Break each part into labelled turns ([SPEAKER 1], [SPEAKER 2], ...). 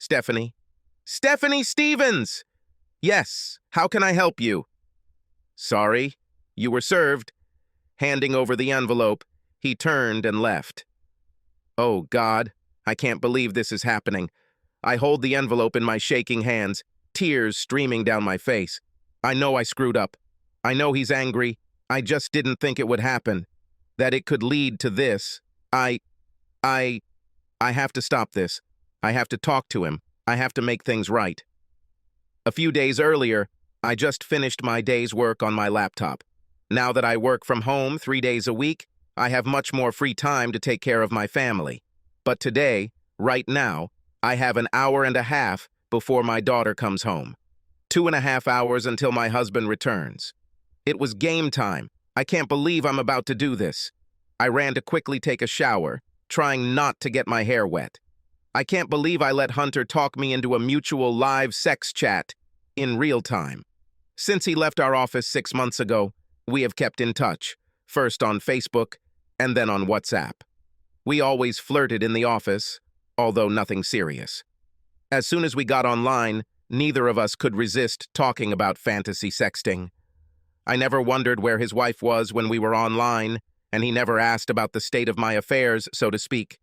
[SPEAKER 1] Stephanie? Stephanie Stevens! Yes, how can I help you? Sorry, you were served. Handing over the envelope, he turned and left. Oh, God, I can't believe this is happening. I hold the envelope in my shaking hands, tears streaming down my face. I know I screwed up. I know he's angry. I just didn't think it would happen. That it could lead to this. I have to stop this. I have to talk to him. I have to make things right. A few days earlier, I just finished my day's work on my laptop. Now that I work from home 3 days a week, I have much more free time to take care of my family. But today, right now, I have an hour and a half before my daughter comes home. 2.5 hours until my husband returns. It was game time. I can't believe I'm about to do this. I ran to quickly take a shower, trying not to get my hair wet. I can't believe I let Hunter talk me into a mutual live sex chat in real time. Since he left our office 6 months ago, we have kept in touch, first on Facebook and then on WhatsApp. We always flirted in the office, although nothing serious. As soon as we got online, neither of us could resist talking about fantasy sexting. I never wondered where his wife was when we were online, and he never asked about the state of my affairs, so to speak.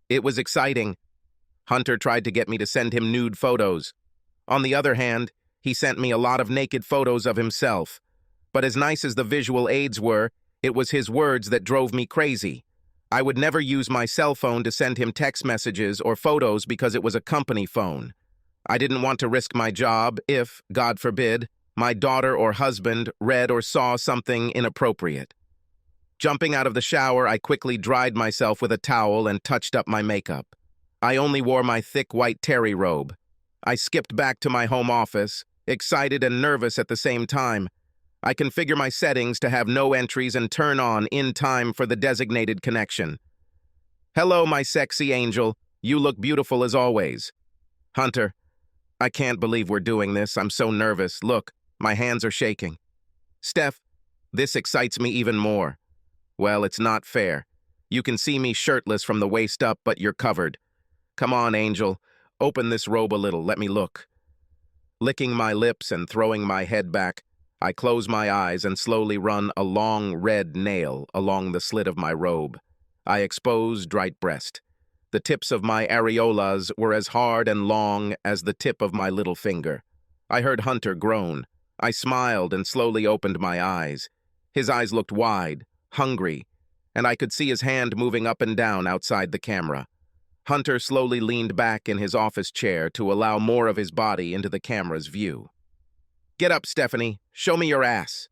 [SPEAKER 1] It was exciting. Hunter tried to get me to send him nude photos. On the other hand, he sent me a lot of naked photos of himself. But as nice as the visual aids were, it was his words that drove me crazy. I would never use my cell phone to send him text messages or photos because it was a company phone. I didn't want to risk my job if, God forbid, my daughter or husband read or saw something inappropriate. Jumping out of the shower, I quickly dried myself with a towel and touched up my makeup. I only wore my thick white terry robe. I skipped back to my home office, excited and nervous at the same time. I configure my settings to have no entries and turn on in time for the designated connection. Hello, my sexy angel. You look beautiful as always. Hunter, I can't believe we're doing this. I'm so nervous. Look, my hands are shaking. Steph, this excites me even more. Well, it's not fair. You can see me shirtless from the waist up, but you're covered. Come on, angel. Open this robe a little. Let me look. Licking my lips and throwing my head back, I close my eyes and slowly run a long red nail along the slit of my robe. I exposed right breast. The tips of my areolas were as hard and long as the tip of my little finger. I heard Hunter groan. I smiled and slowly opened my eyes. His eyes looked wide, hungry, and I could see his hand moving up and down outside the camera. Hunter slowly leaned back in his office chair to allow more of his body into the camera's view. Get up, Stephanie. Show me your ass.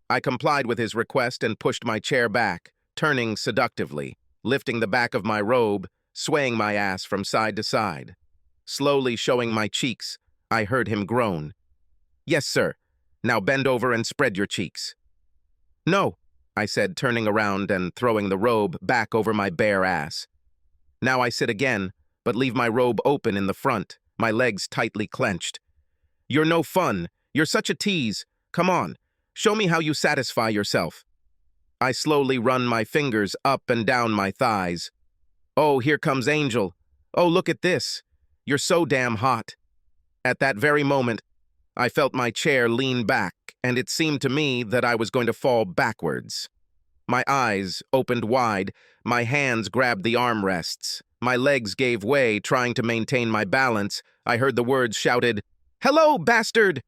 [SPEAKER 1] I complied with his request and pushed my chair back, turning seductively, lifting the back of my robe, swaying my ass from side to side. Slowly showing my cheeks, I heard him groan. Yes, sir. Now bend over and spread your cheeks. No, I said, turning around and throwing the robe back over my bare ass. Now I sit again, but leave my robe open in the front, my legs tightly clenched. You're no fun. You're such a tease. Come on, show me how you satisfy yourself. I slowly run my fingers up and down my thighs. Oh, here comes Angel. Oh, look at this. You're so damn hot. At that very moment, I felt my chair lean back, and it seemed to me that I was going to fall backwards. My eyes opened wide, my hands grabbed the armrests. My legs gave way, trying to maintain my balance. I heard the words shouted, "Hello, bastard!"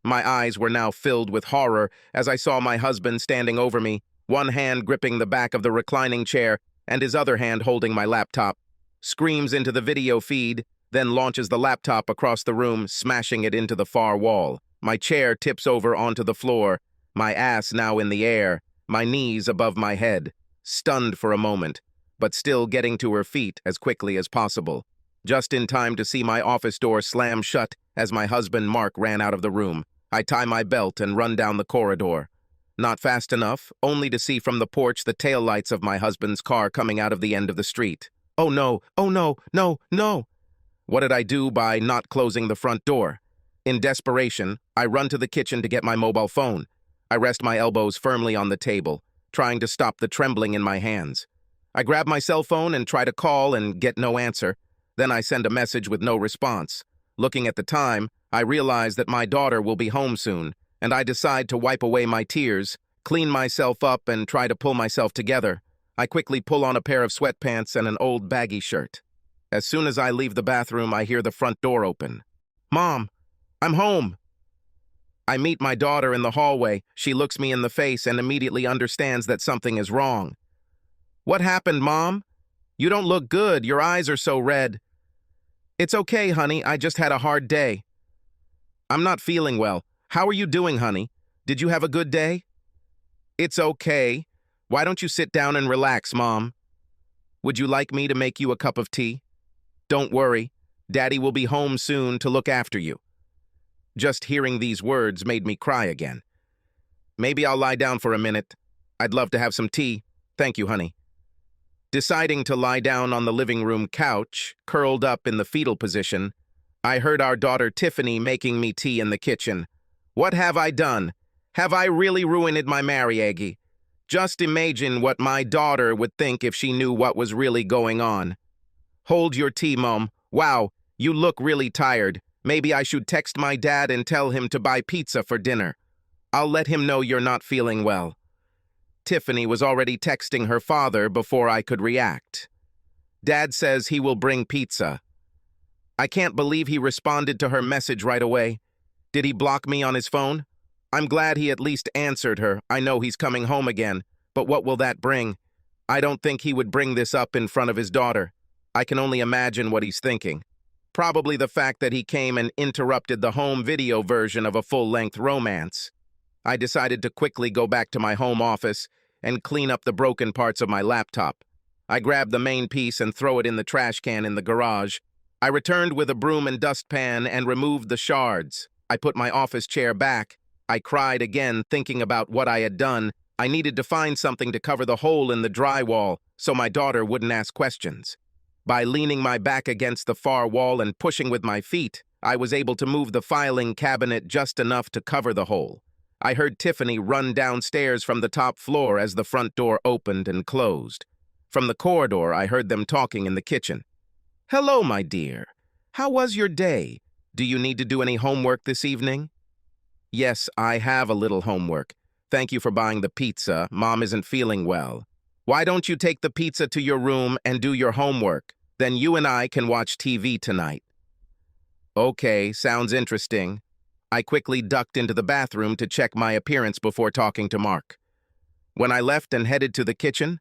[SPEAKER 1] My eyes were now filled with horror as I saw my husband standing over me, one hand gripping the back of the reclining chair and his other hand holding my laptop. Screams into the video feed, then launches the laptop across the room, smashing it into the far wall. My chair tips over onto the floor, my ass now in the air, my knees above my head, stunned for a moment, but still getting to her feet as quickly as possible. Just in time to see my office door slam shut as my husband Mark ran out of the room. I tie my belt and run down the corridor. Not fast enough, only to see from the porch the taillights of my husband's car coming out of the end of the street. Oh no, no, no! What did I do by not closing the front door? In desperation, I run to the kitchen to get my mobile phone. I rest my elbows firmly on the table, trying to stop the trembling in my hands. I grab my cell phone and try to call and get no answer. Then I send a message with no response. Looking at the time, I realize that my daughter will be home soon, and I decide to wipe away my tears, clean myself up, and try to pull myself together. I quickly pull on a pair of sweatpants and an old baggy shirt. As soon as I leave the bathroom, I hear the front door open. "Mom, I'm home!" I meet my daughter in the hallway. She looks me in the face and immediately understands that something is wrong. "What happened, Mom? You don't look good. Your eyes are so red." "It's okay, honey. I just had a hard day." "I'm not feeling well. How are you doing, honey? Did you have a good day?" "It's okay. Why don't you sit down and relax, Mom? Would you like me to make you a cup of tea?" "Don't worry. Daddy will be home soon to look after you." Just hearing these words made me cry again. "Maybe I'll lie down for a minute. I'd love to have some tea. Thank you, honey." Deciding to lie down on the living room couch, curled up in the fetal position, I heard our daughter Tiffany making me tea in the kitchen. What have I done? Have I really ruined my marriage? Just imagine what my daughter would think if she knew what was really going on. "Hold your tea, Mom. Wow, you look really tired. Maybe I should text my dad and tell him to buy pizza for dinner. I'll let him know you're not feeling well." Tiffany was already texting her father before I could react. "Dad says he will bring pizza." I can't believe he responded to her message right away. Did he block me on his phone? I'm glad he at least answered her. I know he's coming home again, but what will that bring? I don't think he would bring this up in front of his daughter. I can only imagine what he's thinking. Probably the fact that he came and interrupted the home video version of a full-length romance. I decided to quickly go back to my home office and clean up the broken parts of my laptop. I grabbed the main piece and throw it in the trash can in the garage. I returned with a broom and dustpan and removed the shards. I put my office chair back. I cried again, thinking about what I had done. I needed to find something to cover the hole in the drywall so my daughter wouldn't ask questions. By leaning my back against the far wall and pushing with my feet, I was able to move the filing cabinet just enough to cover the hole. I heard Tiffany run downstairs from the top floor as the front door opened and closed. From the corridor, I heard them talking in the kitchen. "Hello, my dear. How was your day? Do you need to do any homework this evening?" "Yes, I have a little homework. Thank you for buying the pizza. Mom isn't feeling well. Why don't you take the pizza to your room and do your homework? Then you and I can watch TV tonight." "Okay, sounds interesting." I quickly ducked into the bathroom to check my appearance before talking to Mark. When I left and headed to the kitchen,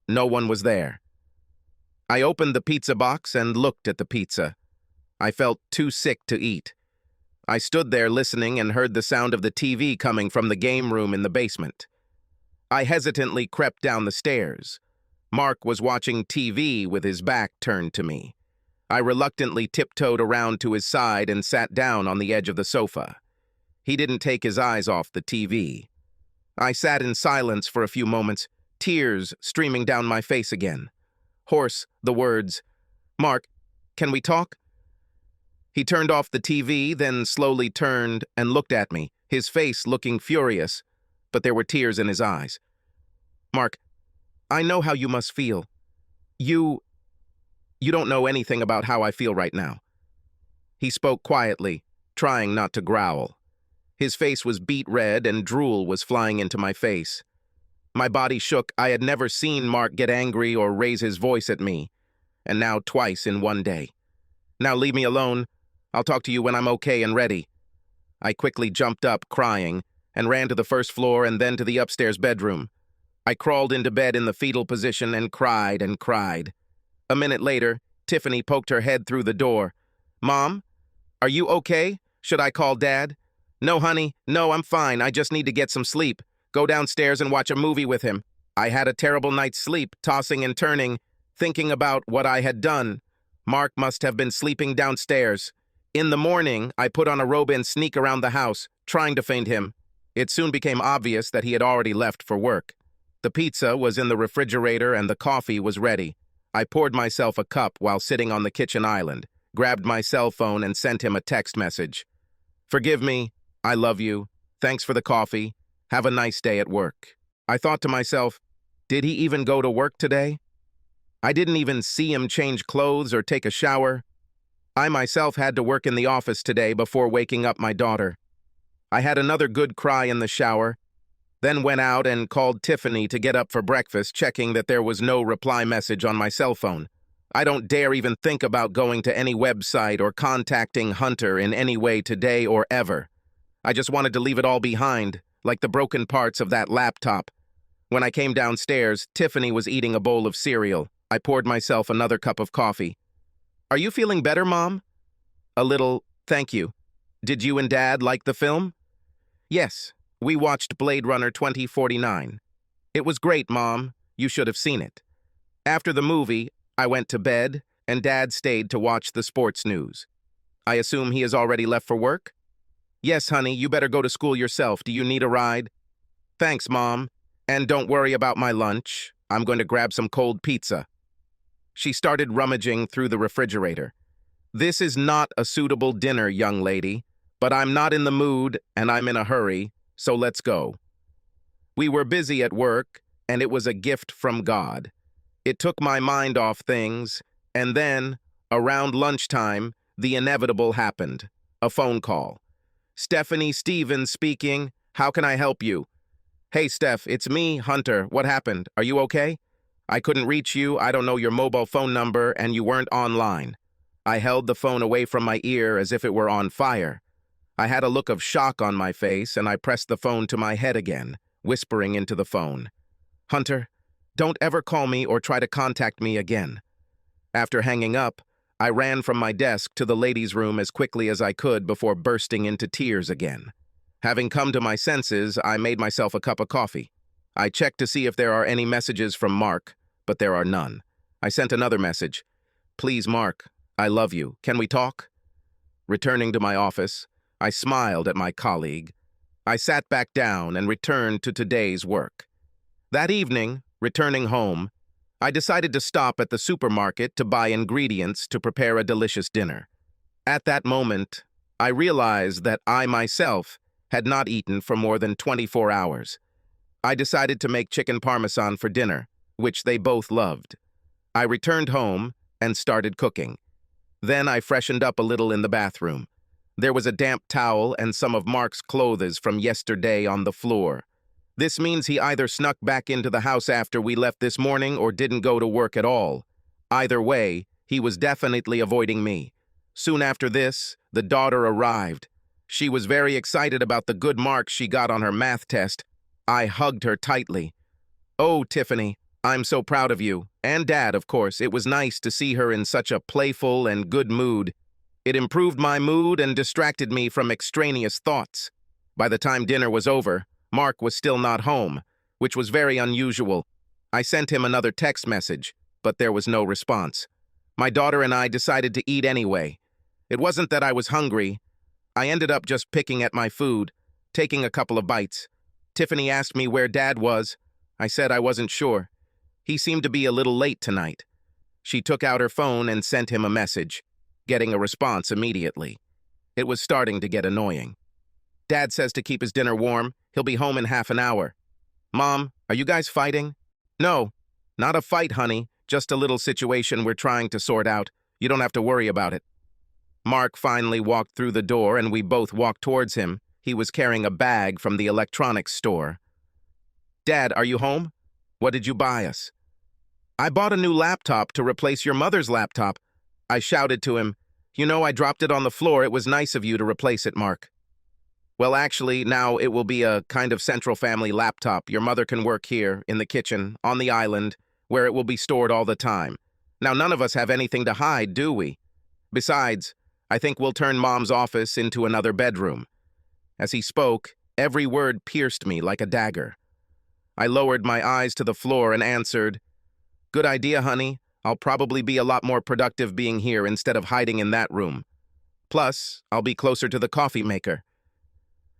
[SPEAKER 1] no one was there. I opened the pizza box and looked at the pizza. I felt too sick to eat. I stood there listening and heard the sound of the TV coming from the game room in the basement. I hesitantly crept down the stairs. Mark was watching TV with his back turned to me. I reluctantly tiptoed around to his side and sat down on the edge of the sofa. He didn't take his eyes off the TV. I sat in silence for a few moments, tears streaming down my face again. Hoarse, the words, "Mark, can we talk?" He turned off the TV, then slowly turned and looked at me, his face looking furious, but there were tears in his eyes. "Mark, I know how you must feel. You don't know anything about how I feel right now." He spoke quietly, trying not to growl. His face was beet red and drool was flying into my face. My body shook. I had never seen Mark get angry or raise his voice at me, and now twice in one day. "Now leave me alone. I'll talk to you when I'm okay and ready." I quickly jumped up, crying, and ran to the first floor and then to the upstairs bedroom. I crawled into bed in the fetal position and cried and cried. A minute later, Tiffany poked her head through the door. "Mom, are you okay? Should I call Dad?" "No, honey. No, I'm fine. I just need to get some sleep. Go downstairs and watch a movie with him. I had a terrible night's sleep, tossing and turning, thinking about what I had done. Mark must have been sleeping downstairs. In the morning, I put on a robe and sneak around the house, trying to find him. It soon became obvious that he had already left for work. The pizza was in the refrigerator and the coffee was ready. I poured myself a cup while sitting on the kitchen island, grabbed my cell phone and sent him a text message. "Forgive me. I love you. Thanks for the coffee. Have a nice day at work." I thought to myself, did he even go to work today? I didn't even see him change clothes or take a shower. I myself had to work in the office today before waking up my daughter. I had another good cry in the shower, then went out and called Tiffany to get up for breakfast, checking that there was no reply message on my cell phone. I don't dare even think about going to any website or contacting Hunter in any way today or ever. I just wanted to leave it all behind, like the broken parts of that laptop. When I came downstairs, Tiffany was eating a bowl of cereal. I poured myself another cup of coffee. "Are you feeling better, Mom?" "A little, thank you. Did you and Dad like the film?" "Yes, we watched Blade Runner 2049. It was great, Mom. You should have seen it." After the movie, I went to bed, and Dad stayed to watch the sports news. I assume he has already left for work? "Yes, honey, you better go to school yourself. Do you need a ride?" "Thanks, Mom. And don't worry about my lunch. I'm going to grab some cold pizza." She started rummaging through the refrigerator. "This is not a suitable dinner, young lady, but I'm not in the mood and I'm in a hurry, so let's go." We were busy at work, and it was a gift from God. It took my mind off things, and then, around lunchtime, the inevitable happened. A phone call. "Stephanie Stevens speaking. How can I help you?" "Hey, Steph, it's me, Hunter. What happened? Are you okay? I couldn't reach you, I don't know your mobile phone number, and you weren't online." I held the phone away from my ear as if it were on fire. I had a look of shock on my face, and I pressed the phone to my head again, whispering into the phone, "Hunter, don't ever call me or try to contact me again." After hanging up, I ran from my desk to the ladies' room as quickly as I could before bursting into tears again. Having come to my senses, I made myself a cup of coffee. I checked to see if there are any messages from Mark, but there are none. I sent another message. "Please, Mark, I love you. Can we talk?" Returning to my office, I smiled at my colleague. I sat back down and returned to today's work. That evening, returning home, I decided to stop at the supermarket to buy ingredients to prepare a delicious dinner. At that moment, I realized that I myself had not eaten for more than 24 hours. I decided to make chicken parmesan for dinner, which they both loved. I returned home and started cooking. Then I freshened up a little in the bathroom. There was a damp towel and some of Mark's clothes from yesterday on the floor. This means he either snuck back into the house after we left this morning or didn't go to work at all. Either way, he was definitely avoiding me. Soon after this, the daughter arrived. She was very excited about the good marks she got on her math test. I hugged her tightly. "Oh, Tiffany, I'm so proud of you. And Dad, of course. It was nice to see her in such a playful and good mood. It improved my mood and distracted me from extraneous thoughts." By the time dinner was over, Mark was still not home, which was very unusual. I sent him another text message, but there was no response. My daughter and I decided to eat anyway. It wasn't that I was hungry. I ended up just picking at my food, taking a couple of bites. Tiffany asked me where Dad was. I said I wasn't sure. He seemed to be a little late tonight. She took out her phone and sent him a message, getting a response immediately. It was starting to get annoying. "Dad says to keep his dinner warm. He'll be home in half an hour." "Mom, are you guys fighting?" "No, not a fight, honey. Just a little situation we're trying to sort out. You don't have to worry about it." Mark finally walked through the door and we both walked towards him. He was carrying a bag from the electronics store. "Dad, are you home? What did you buy us?" "I bought a new laptop to replace your mother's laptop." I shouted to him, "You know, I dropped it on the floor. It was nice of you to replace it, Mark." "Well, actually, now it will be a kind of central family laptop. Your mother can work here, in the kitchen, on the island, where it will be stored all the time. Now, none of us have anything to hide, do we? Besides, I think we'll turn Mom's office into another bedroom." As he spoke, every word pierced me like a dagger. I lowered my eyes to the floor and answered, "Good idea, honey. I'll probably be a lot more productive being here instead of hiding in that room. Plus, I'll be closer to the coffee maker."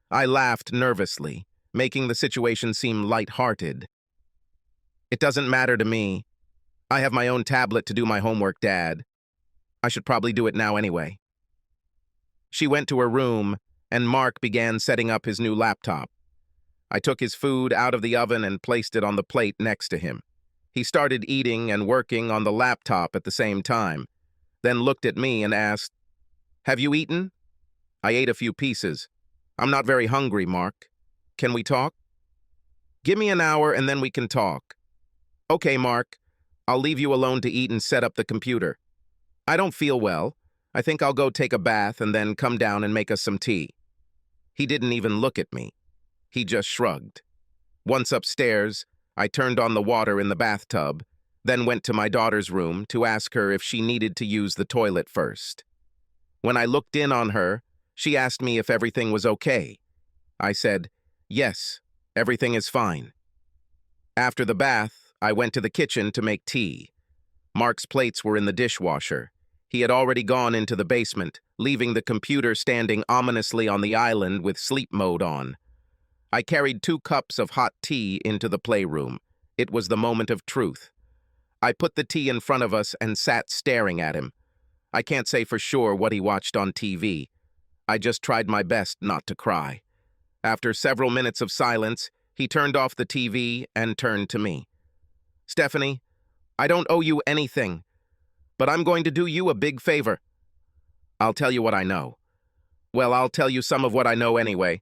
[SPEAKER 1] I laughed nervously, making the situation seem light-hearted. "It doesn't matter to me. I have my own tablet to do my homework, Dad. I should probably do it now anyway." She went to her room, and Mark began setting up his new laptop. I took his food out of the oven and placed it on the plate next to him. He started eating and working on the laptop at the same time, then looked at me and asked, "Have you eaten?" I ate a few pieces. "I'm not very hungry, Mark. Can we talk?" "Give me an hour and then we can talk." "Okay, Mark. I'll leave you alone to eat and set up the computer. I don't feel well. I think I'll go take a bath and then come down and make us some tea." He didn't even look at me. He just shrugged. Once upstairs, I turned on the water in the bathtub, then went to my daughter's room to ask her if she needed to use the toilet first. When I looked in on her, she asked me if everything was okay. I said, "Yes, everything is fine." After the bath, I went to the kitchen to make tea. Mark's plates were in the dishwasher. He had already gone into the basement, leaving the computer standing ominously on the island with sleep mode on. I carried 2 cups of hot tea into the playroom. It was the moment of truth. I put the tea in front of us and sat staring at him. I can't say for sure what he watched on TV. I just tried my best not to cry. After several minutes of silence, he turned off the TV and turned to me. "Stephanie, I don't owe you anything, but I'm going to do you a big favor." "I'll tell you what I know." "Well, I'll tell you some of what I know anyway.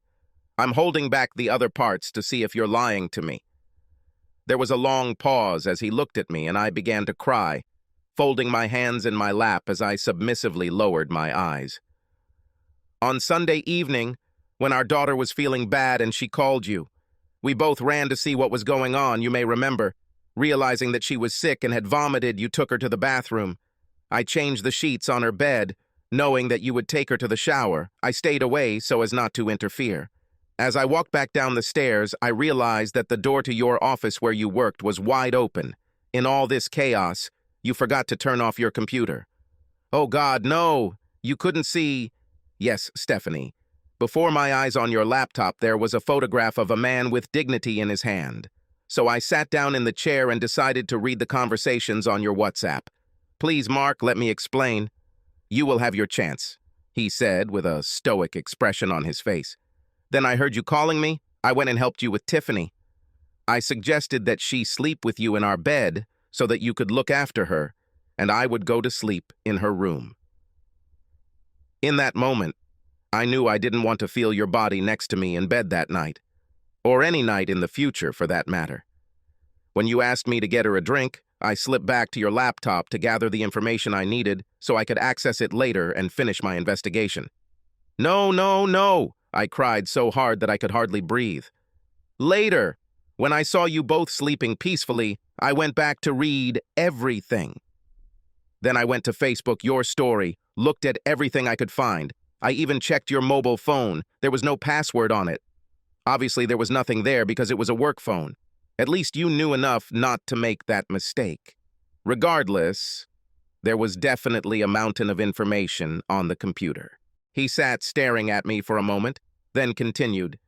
[SPEAKER 1] I'm holding back the other parts to see if you're lying to me." There was a long pause as he looked at me, and I began to cry, folding my hands in my lap as I submissively lowered my eyes. "On Sunday evening, when our daughter was feeling bad and she called you, we both ran to see what was going on, you may remember. Realizing that she was sick and had vomited, you took her to the bathroom. I changed the sheets on her bed, knowing that you would take her to the shower. I stayed away so as not to interfere. As I walked back down the stairs, I realized that the door to your office where you worked was wide open. In all this chaos, you forgot to turn off your computer." "Oh God, no! You couldn't see—" "Yes, Stephanie. Before my eyes on your laptop, there was a photograph of a man with dignity in his hand. So I sat down in the chair and decided to read the conversations on your WhatsApp. Please, Mark, let me explain." "You will have your chance," he said with a stoic expression on his face. "Then I heard you calling me. I went and helped you with Tiffany. I suggested that she sleep with you in our bed so that you could look after her, and I would go to sleep in her room." In that moment, I knew I didn't want to feel your body next to me in bed that night, or any night in the future for that matter. When you asked me to get her a drink, I slipped back to your laptop to gather the information I needed so I could access it later and finish my investigation. "No, no, no!" I cried so hard that I could hardly breathe. "Later, when I saw you both sleeping peacefully, I went back to read everything. Then I went to Facebook, your story, looked at everything I could find. I even checked your mobile phone. There was no password on it. Obviously, there was nothing there because it was a work phone. At least you knew enough not to make that mistake. Regardless, there was definitely a mountain of information on the computer." He sat staring at me for a moment, then continued.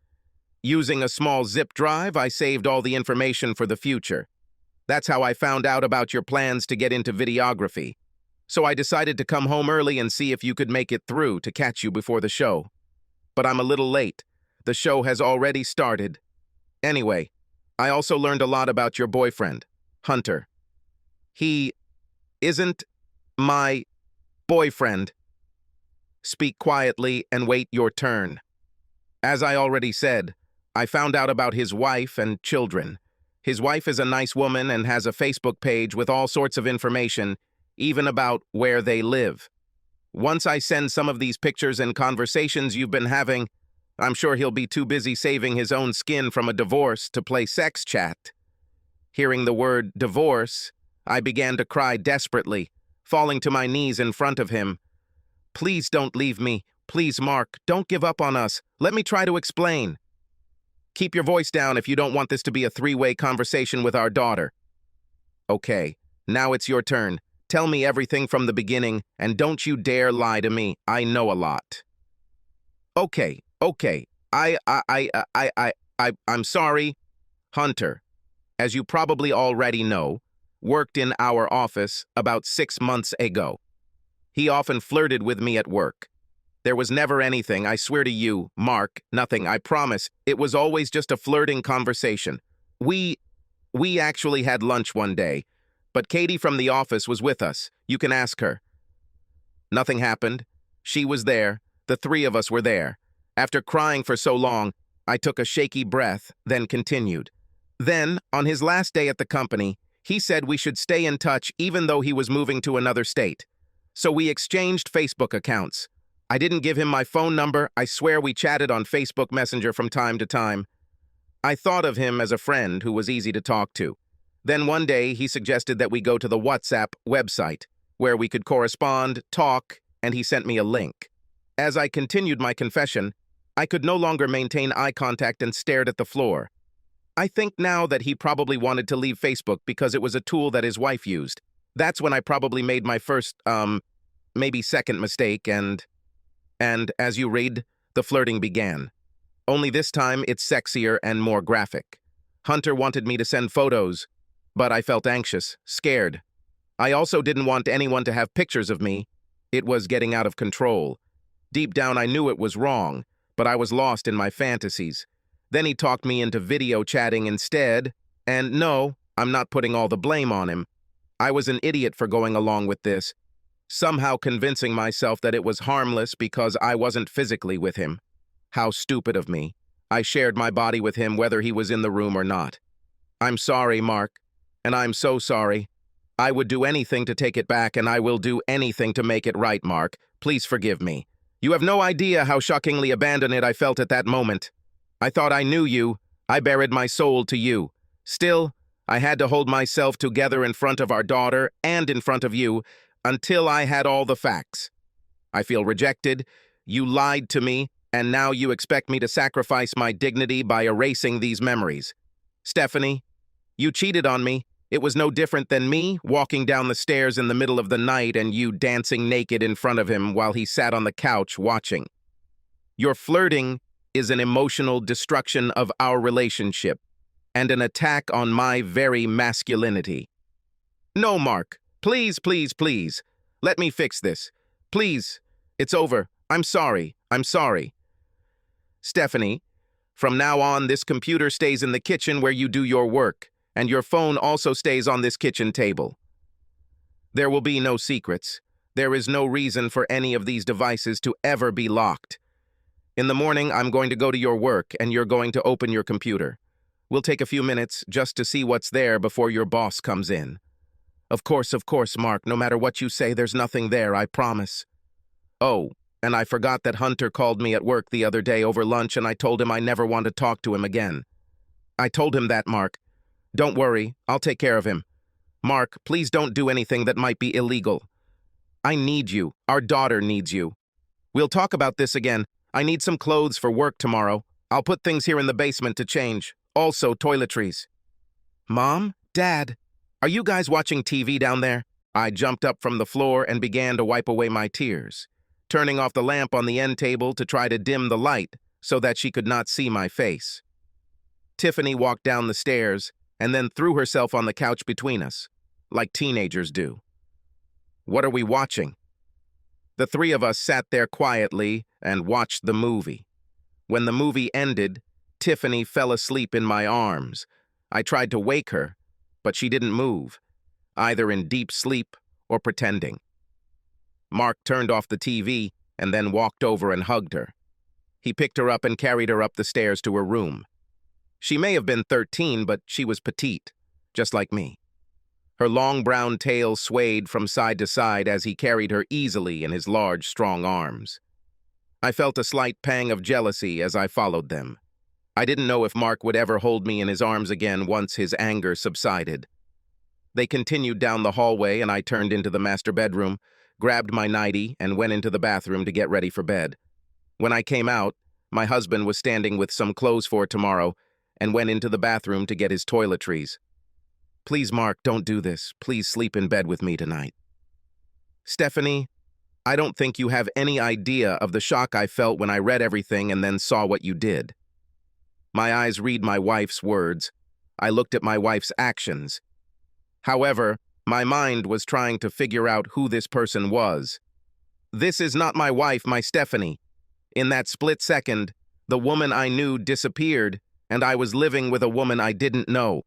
[SPEAKER 1] "Using a small zip drive, I saved all the information for the future. That's how I found out about your plans to get into videography. So I decided to come home early and see if you could make it through to catch you before the show. But I'm a little late. The show has already started. Anyway, I also learned a lot about your boyfriend, Hunter. He isn't my boyfriend. Speak quietly and wait your turn. As I already said, I found out about his wife and children. His wife is a nice woman and has a Facebook page with all sorts of information, even about where they live. Once I send some of these pictures and conversations you've been having, I'm sure he'll be too busy saving his own skin from a divorce to play sex chat." Hearing the word divorce, I began to cry desperately, falling to my knees in front of him. "Please don't leave me. Please, Mark, don't give up on us. Let me try to explain." "Keep your voice down if you don't want this to be a 3-way conversation with our daughter." "Okay, now it's your turn. Tell me everything from the beginning, and don't you dare lie to me. I know a lot." Okay. I'm sorry. Hunter, as you probably already know, worked in our office about 6 months ago. He often flirted with me at work. There was never anything, I swear to you, Mark, nothing, I promise. It was always just a flirting conversation. We We actually had lunch one day, but Katie from the office was with us. You can ask her. Nothing happened. She was there. The three of us were there. After crying for so long, I took a shaky breath, then continued. Then, on his last day at the company, he said we should stay in touch even though he was moving to another state. So we exchanged Facebook accounts. I didn't give him my phone number. I swear we chatted on Facebook Messenger from time to time. I thought of him as a friend who was easy to talk to. Then one day he suggested that we go to the WhatsApp website, where we could correspond, talk, and he sent me a link. As I continued my confession, I could no longer maintain eye contact and stared at the floor. I think now that he probably wanted to leave Facebook because it was a tool that his wife used. That's when I probably made my first, maybe second mistake, and as you read, the flirting began. Only this time it's sexier and more graphic. Hunter wanted me to send photos, but I felt anxious, scared. I also didn't want anyone to have pictures of me. It was getting out of control. Deep down I knew it was wrong, but I was lost in my fantasies. Then he talked me into video chatting instead, and no, I'm not putting all the blame on him. I was an idiot for going along with this, somehow convincing myself that it was harmless because I wasn't physically with him. How stupid of me. I shared my body with him whether he was in the room or not. I'm sorry, Mark, and I'm so sorry. I would do anything to take it back, and I will do anything to make it right, Mark. Please forgive me. You have no idea how shockingly abandoned I felt at that moment. I thought I knew you. I bared my soul to you. Still, I had to hold myself together in front of our daughter and in front of you until I had all the facts. I feel rejected. You lied to me, and now you expect me to sacrifice my dignity by erasing these memories. Stephanie, you cheated on me. It was no different than me walking down the stairs in the middle of the night and you dancing naked in front of him while he sat on the couch watching. Your flirting is an emotional destruction of our relationship and an attack on my very masculinity. No, Mark. Please, please, please. Let me fix this. Please. It's over. I'm sorry. I'm sorry. Stephanie, from now on, this computer stays in the kitchen where you do your work, and your phone also stays on this kitchen table. There will be no secrets. There is no reason for any of these devices to ever be locked. In the morning, I'm going to go to your work, and you're going to open your computer. We'll take a few minutes just to see what's there before your boss comes in. Of course, Mark. No matter what you say, there's nothing there, I promise. Oh, and I forgot that Hunter called me at work the other day over lunch, and I told him I never want to talk to him again. I told him that, Mark. Don't worry, I'll take care of him. Mark, please don't do anything that might be illegal. I need you. Our daughter needs you. We'll talk about this again. I need some clothes for work tomorrow. I'll put things here in the basement to change. Also, toiletries. Mom? Dad? Are you guys watching TV down there? I jumped up from the floor and began to wipe away my tears, turning off the lamp on the end table to try to dim the light so that she could not see my face. Tiffany walked down the stairs and then threw herself on the couch between us, like teenagers do. What are we watching? The three of us sat there quietly and watched the movie. When the movie ended, Tiffany fell asleep in my arms. I tried to wake her, but she didn't move, either in deep sleep or pretending. Mark turned off the TV and then walked over and hugged her. He picked her up and carried her up the stairs to her room. She may have been 13, but she was petite, just like me. Her long brown tail swayed from side to side as he carried her easily in his large, strong arms. I felt a slight pang of jealousy as I followed them. I didn't know if Mark would ever hold me in his arms again once his anger subsided. They continued down the hallway and I turned into the master bedroom, grabbed my nightie, and went into the bathroom to get ready for bed. When I came out, my husband was standing with some clothes for tomorrow and went into the bathroom to get his toiletries. Please, Mark, don't do this. Please sleep in bed with me tonight. Stephanie, I don't think you have any idea of the shock I felt when I read everything and then saw what you did. My eyes read my wife's words. I looked at my wife's actions. However, my mind was trying to figure out who this person was. This is not my wife, my Stephanie. In that split second, the woman I knew disappeared, and I was living with a woman I didn't know.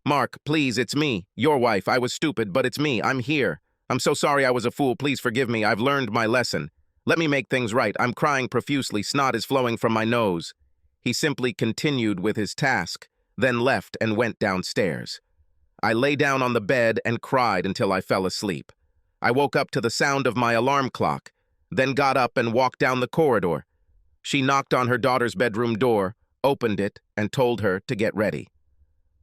[SPEAKER 1] Mark, please, it's me, your wife. I was stupid, but it's me. I'm here. I'm so sorry I was a fool. Please forgive me. I've learned my lesson. Let me make things right. I'm crying profusely. Snot is flowing from my nose. He simply continued with his task, then left and went downstairs. I lay down on the bed and cried until I fell asleep. I woke up to the sound of my alarm clock, then got up and walked down the corridor. She knocked on her daughter's bedroom door, opened it, and told her to get ready.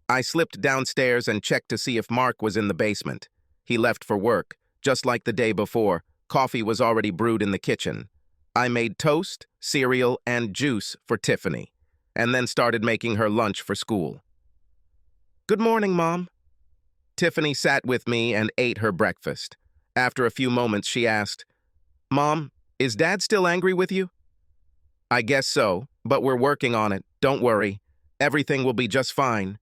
[SPEAKER 1] I slipped downstairs and checked to see if Mark was in the basement. He left for work. Just like the day before, coffee was already brewed in the kitchen. I made toast, cereal, and juice for Tiffany, and then started making her lunch for school. "Good morning, Mom." Tiffany sat with me and ate her breakfast. After a few moments, she asked, "Mom, is Dad still angry with you?" "I guess so, but we're working on it. Don't worry. Everything will be just fine."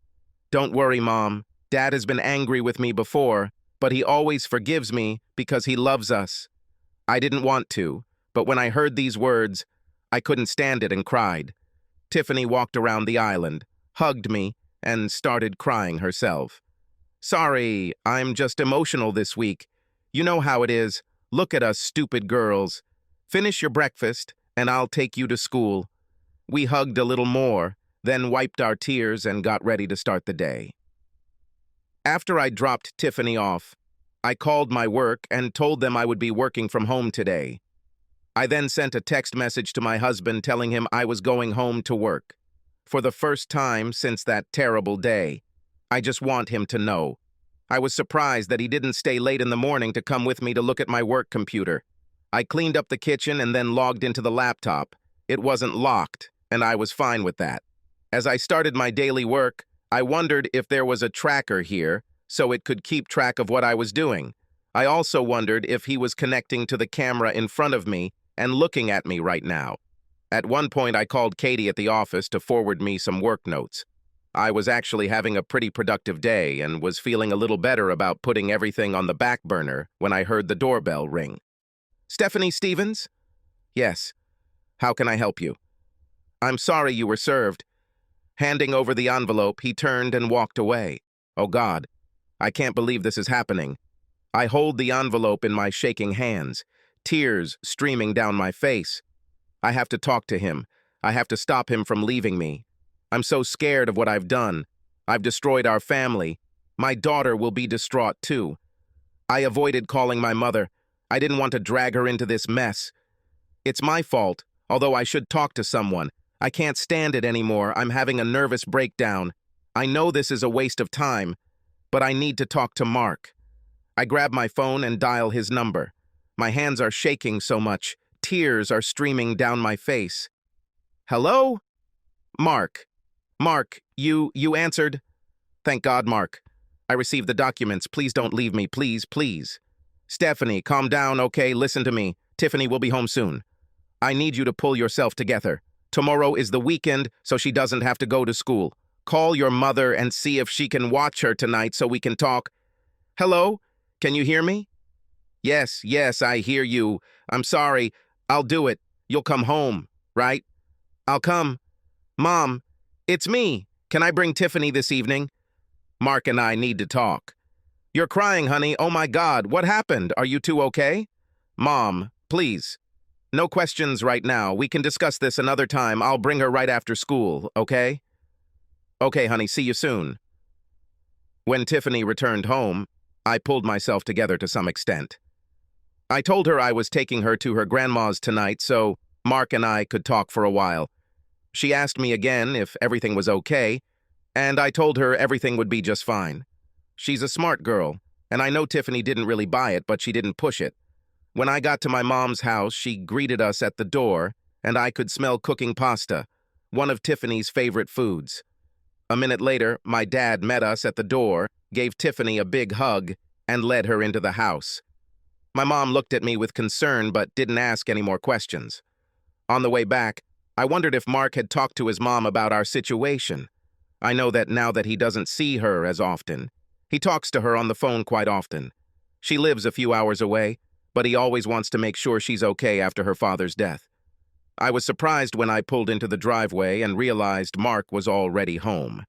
[SPEAKER 1] "Don't worry, Mom. Dad has been angry with me before, but he always forgives me because he loves us." I didn't want to, but when I heard these words, I couldn't stand it and cried. Tiffany walked around the island, hugged me, and started crying herself. "Sorry, I'm just emotional this week. You know how it is. Look at us stupid girls. Finish your breakfast, and I'll take you to school." We hugged a little more, then wiped our tears and got ready to start the day. After I dropped Tiffany off, I called my work and told them I would be working from home today. I then sent a text message to my husband telling him I was going home to work. For the first time since that terrible day, I just want him to know. I was surprised that he didn't stay late in the morning to come with me to look at my work computer. I cleaned up the kitchen and then logged into the laptop. It wasn't locked, and I was fine with that. As I started my daily work, I wondered if there was a tracker here so it could keep track of what I was doing. I also wondered if he was connecting to the camera in front of me and looking at me right now. At one point, I called Katie at the office to forward me some work notes. I was actually having a pretty productive day and was feeling a little better about putting everything on the back burner when I heard the doorbell ring. "Stephanie Stevens?" "Yes. How can I help you?" "I'm sorry you were served." Handing over the envelope, he turned and walked away. Oh God, I can't believe this is happening. I hold the envelope in my shaking hands, tears streaming down my face. I have to talk to him. I have to stop him from leaving me. I'm so scared of what I've done. I've destroyed our family. My daughter will be distraught too. I avoided calling my mother. I didn't want to drag her into this mess. It's my fault, although I should talk to someone. I can't stand it anymore. I'm having a nervous breakdown. I know this is a waste of time, but I need to talk to Mark. I grab my phone and dial his number. My hands are shaking so much. Tears are streaming down my face. "Hello? Mark. Mark, you answered? Thank God, Mark. I received the documents. Please don't leave me. Please, please. Stephanie, calm down, okay? Listen to me. Tiffany will be home soon. I need you to pull yourself together. Tomorrow is the weekend, so she doesn't have to go to school. Call your mother and see if she can watch her tonight so we can talk. Hello? Can you hear me? Yes, I hear you. I'm sorry. I'll do it. You'll come home, right? I'll come. Mom, it's me. Can I bring Tiffany this evening? Mark and I need to talk. You're crying, honey. Oh my God, what happened? Are you two okay? Mom, please. No questions right now. We can discuss this another time. I'll bring her right after school, okay? Okay, honey, see you soon. When Tiffany returned home, I pulled myself together to some extent. I told her I was taking her to her grandma's tonight so Mark and I could talk for a while. She asked me again if everything was okay, and I told her everything would be just fine. She's a smart girl, and I know Tiffany didn't really buy it, but she didn't push it. When I got to my mom's house, she greeted us at the door, and I could smell cooking pasta, one of Tiffany's favorite foods. A minute later, my dad met us at the door, gave Tiffany a big hug, and led her into the house. My mom looked at me with concern but didn't ask any more questions. On the way back, I wondered if Mark had talked to his mom about our situation. I know that now that he doesn't see her as often. He talks to her on the phone quite often. She lives a few hours away, but he always wants to make sure she's okay after her father's death. I was surprised when I pulled into the driveway and realized Mark was already home.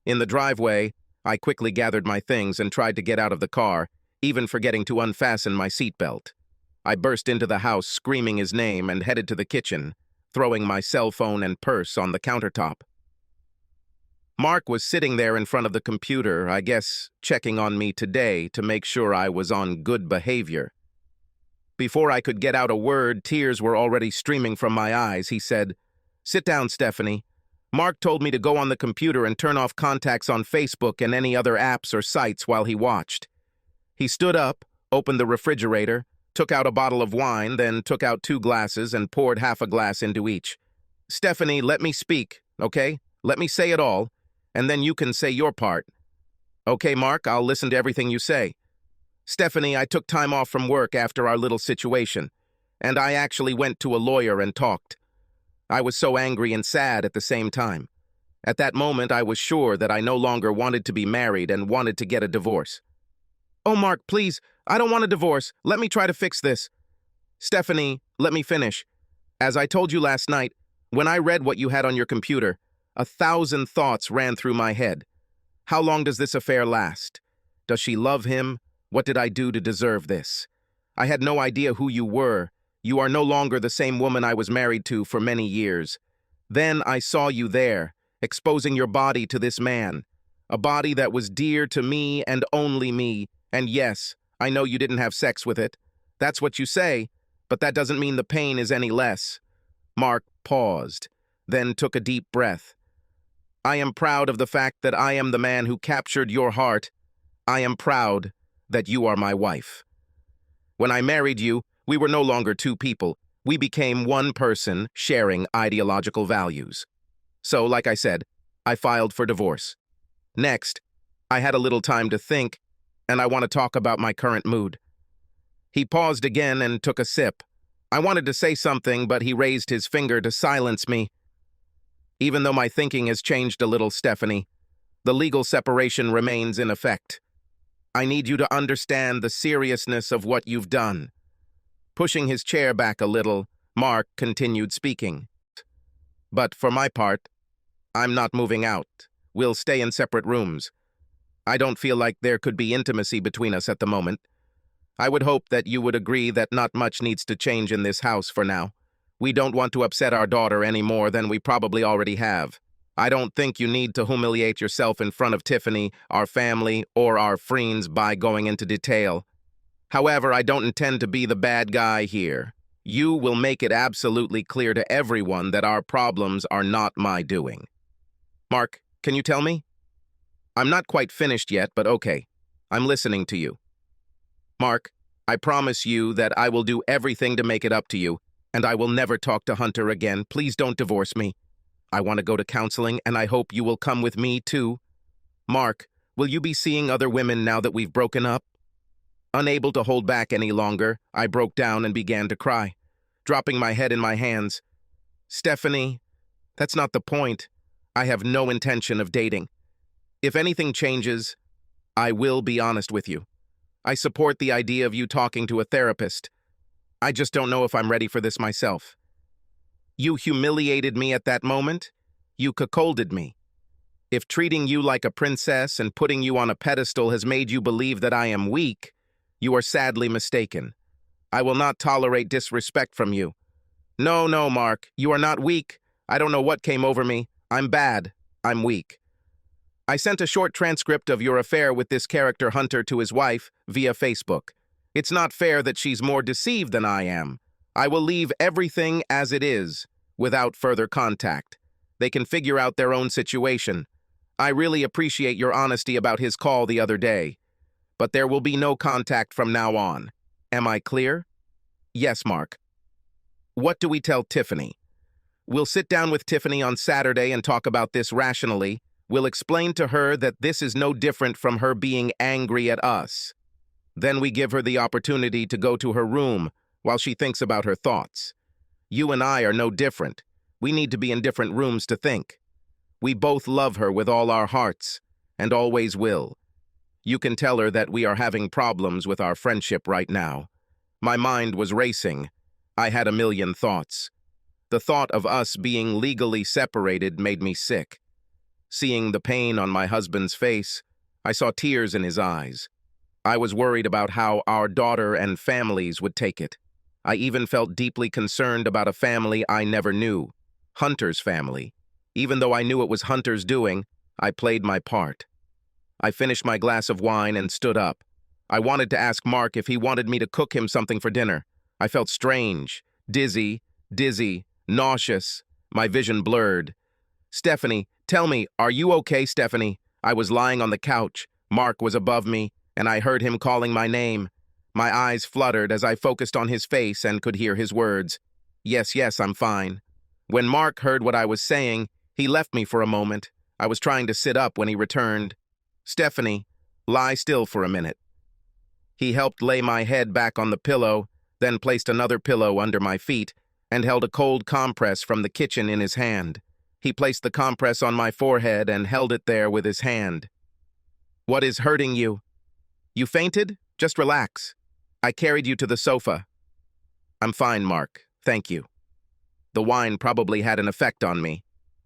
[SPEAKER 1] In the driveway, I quickly gathered my things and tried to get out of the car, even forgetting to unfasten my seatbelt. I burst into the house screaming his name and headed to the kitchen, throwing my cell phone and purse on the countertop. Mark was sitting there in front of the computer, I guess checking on me today to make sure I was on good behavior. Before I could get out a word, tears were already streaming from my eyes. He said, "Sit down, Stephanie. Mark told me to go on the computer and turn off contacts on Facebook and any other apps or sites while he watched." He stood up, opened the refrigerator, took out a bottle of wine, then took out 2 glasses and poured half a glass into each. "Stephanie, let me speak, okay? Let me say it all, and then you can say your part." "Okay, Mark, I'll listen to everything you say." "Stephanie, I took time off from work after our little situation, and I actually went to a lawyer and talked. I was so angry and sad at the same time. At that moment, I was sure that I no longer wanted to be married and wanted to get a divorce." "Oh, Mark, please, I don't want a divorce. Let me try to fix this." "Stephanie, let me finish. As I told you last night, when I read what you had on your computer, 1,000 thoughts ran through my head. How long does this affair last? Does she love him? What did I do to deserve this? I had no idea who you were. You are no longer the same woman I was married to for many years. Then I saw you there, exposing your body to this man, a body that was dear to me and only me. And yes, I know you didn't have sex with it. That's what you say, but that doesn't mean the pain is any less." Mark paused, then took a deep breath. "I am proud of the fact that I am the man who captured your heart. I am proud that you are my wife. When I married you, we were no longer 2 people. We became one person sharing ideological values. So, like I said, I filed for divorce. Next, I had a little time to think, and I want to talk about my current mood." He paused again and took a sip. I wanted to say something, but he raised his finger to silence me. "Even though my thinking has changed a little, Stephanie, the legal separation remains in effect. I need you to understand the seriousness of what you've done." Pushing his chair back a little, Mark continued speaking. "But for my part, I'm not moving out. We'll stay in separate rooms. I don't feel like there could be intimacy between us at the moment. I would hope that you would agree that not much needs to change in this house for now. We don't want to upset our daughter any more than we probably already have. I don't think you need to humiliate yourself in front of Tiffany, our family, or our friends by going into detail. However, I don't intend to be the bad guy here. You will make it absolutely clear to everyone that our problems are not my doing." "Mark, can you tell me?" "I'm not quite finished yet, but okay. I'm listening to you." "Mark, I promise you that I will do everything to make it up to you, and I will never talk to Hunter again. Please don't divorce me. I want to go to counseling, and I hope you will come with me, too. Mark, will you be seeing other women now that we've broken up?" Unable to hold back any longer, I broke down and began to cry, dropping my head in my hands. "Stephanie, that's not the point. I have no intention of dating. If anything changes, I will be honest with you. I support the idea of you talking to a therapist. I just don't know if I'm ready for this myself. You humiliated me at that moment. You cuckolded me. If treating you like a princess and putting you on a pedestal has made you believe that I am weak, you are sadly mistaken. I will not tolerate disrespect from you. No, Mark, you are not weak. I don't know what came over me. I'm bad. I'm weak. I sent a short transcript of your affair with this character Hunter to his wife via Facebook. It's not fair that she's more deceived than I am. I will leave everything as it is, without further contact. They can figure out their own situation. I really appreciate your honesty about his call the other day. But there will be no contact from now on. Am I clear?" "Yes, Mark." "What do we tell Tiffany?" "We'll sit down with Tiffany on Saturday and talk about this rationally. We'll explain to her that this is no different from her being angry at us. Then we give her the opportunity to go to her room while she thinks about her thoughts. You and I are no different. We need to be in different rooms to think. We both love her with all our hearts, and always will. You can tell her that we are having problems with our friendship right now. My mind was racing. I had a million thoughts. The thought of us being legally separated made me sick. Seeing the pain on my husband's face, I saw tears in his eyes. I was worried about how our daughter and families would take it. I even felt deeply concerned about a family I never knew, Hunter's family. Even though I knew it was Hunter's doing, I played my part. I finished my glass of wine and stood up. I wanted to ask Mark if he wanted me to cook him something for dinner. I felt strange, dizzy, nauseous. My vision blurred. "Stephanie, tell me, are you okay, Stephanie?" I was lying on the couch. Mark was above me, and I heard him calling my name. My eyes fluttered as I focused on his face and could hear his words. Yes, I'm fine." When Mark heard what I was saying, he left me for a moment. I was trying to sit up when he returned. "Stephanie, lie still for a minute." He helped lay my head back on the pillow, then placed another pillow under my feet and held a cold compress from the kitchen in his hand. He placed the compress on my forehead and held it there with his hand. "What is hurting you? You fainted? Just relax. I carried you to the sofa." "I'm fine, Mark. Thank you." The wine probably had an effect on me.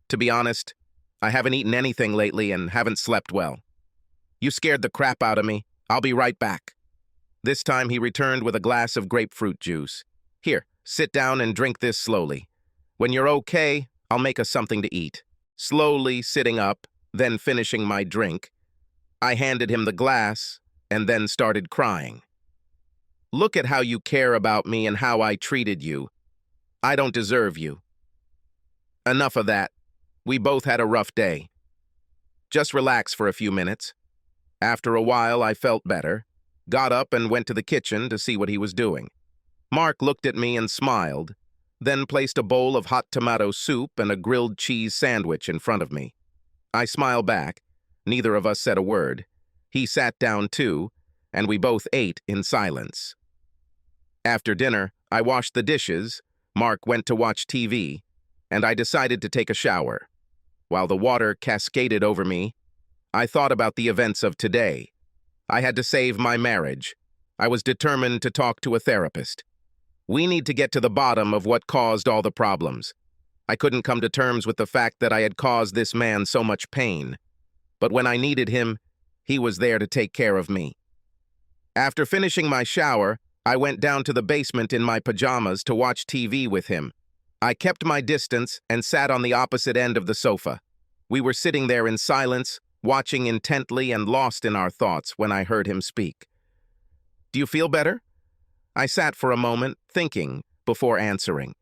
[SPEAKER 1] To be honest, I haven't eaten anything lately and haven't slept well. "You scared the crap out of me. I'll be right back." This time he returned with a glass of grapefruit juice. "Here, sit down and drink this slowly. When you're okay, I'll make us something to eat." Slowly sitting up, then finishing my drink, I handed him the glass and then started crying. "Look at how you care about me and how I treated you. I don't deserve you." "Enough of that. We both had a rough day. Just relax for a few minutes." After a while, I felt better, got up and went to the kitchen to see what he was doing. Mark looked at me and smiled, then placed a bowl of hot tomato soup and a grilled cheese sandwich in front of me. I smiled back. Neither of us said a word. He sat down too, and we both ate in silence. After dinner, I washed the dishes, Mark went to watch TV, and I decided to take a shower. While the water cascaded over me, I thought about the events of today. I had to save my marriage. I was determined to talk to a therapist. We need to get to the bottom of what caused all the problems. I couldn't come to terms with the fact that I had caused this man so much pain. But when I needed him, he was there to take care of me. After finishing my shower, I went down to the basement in my pajamas to watch TV with him. I kept my distance and sat on the opposite end of the sofa. We were sitting there in silence, watching intently and lost in our thoughts when I heard him speak. "Do you feel better?" I sat for a moment, thinking, before answering.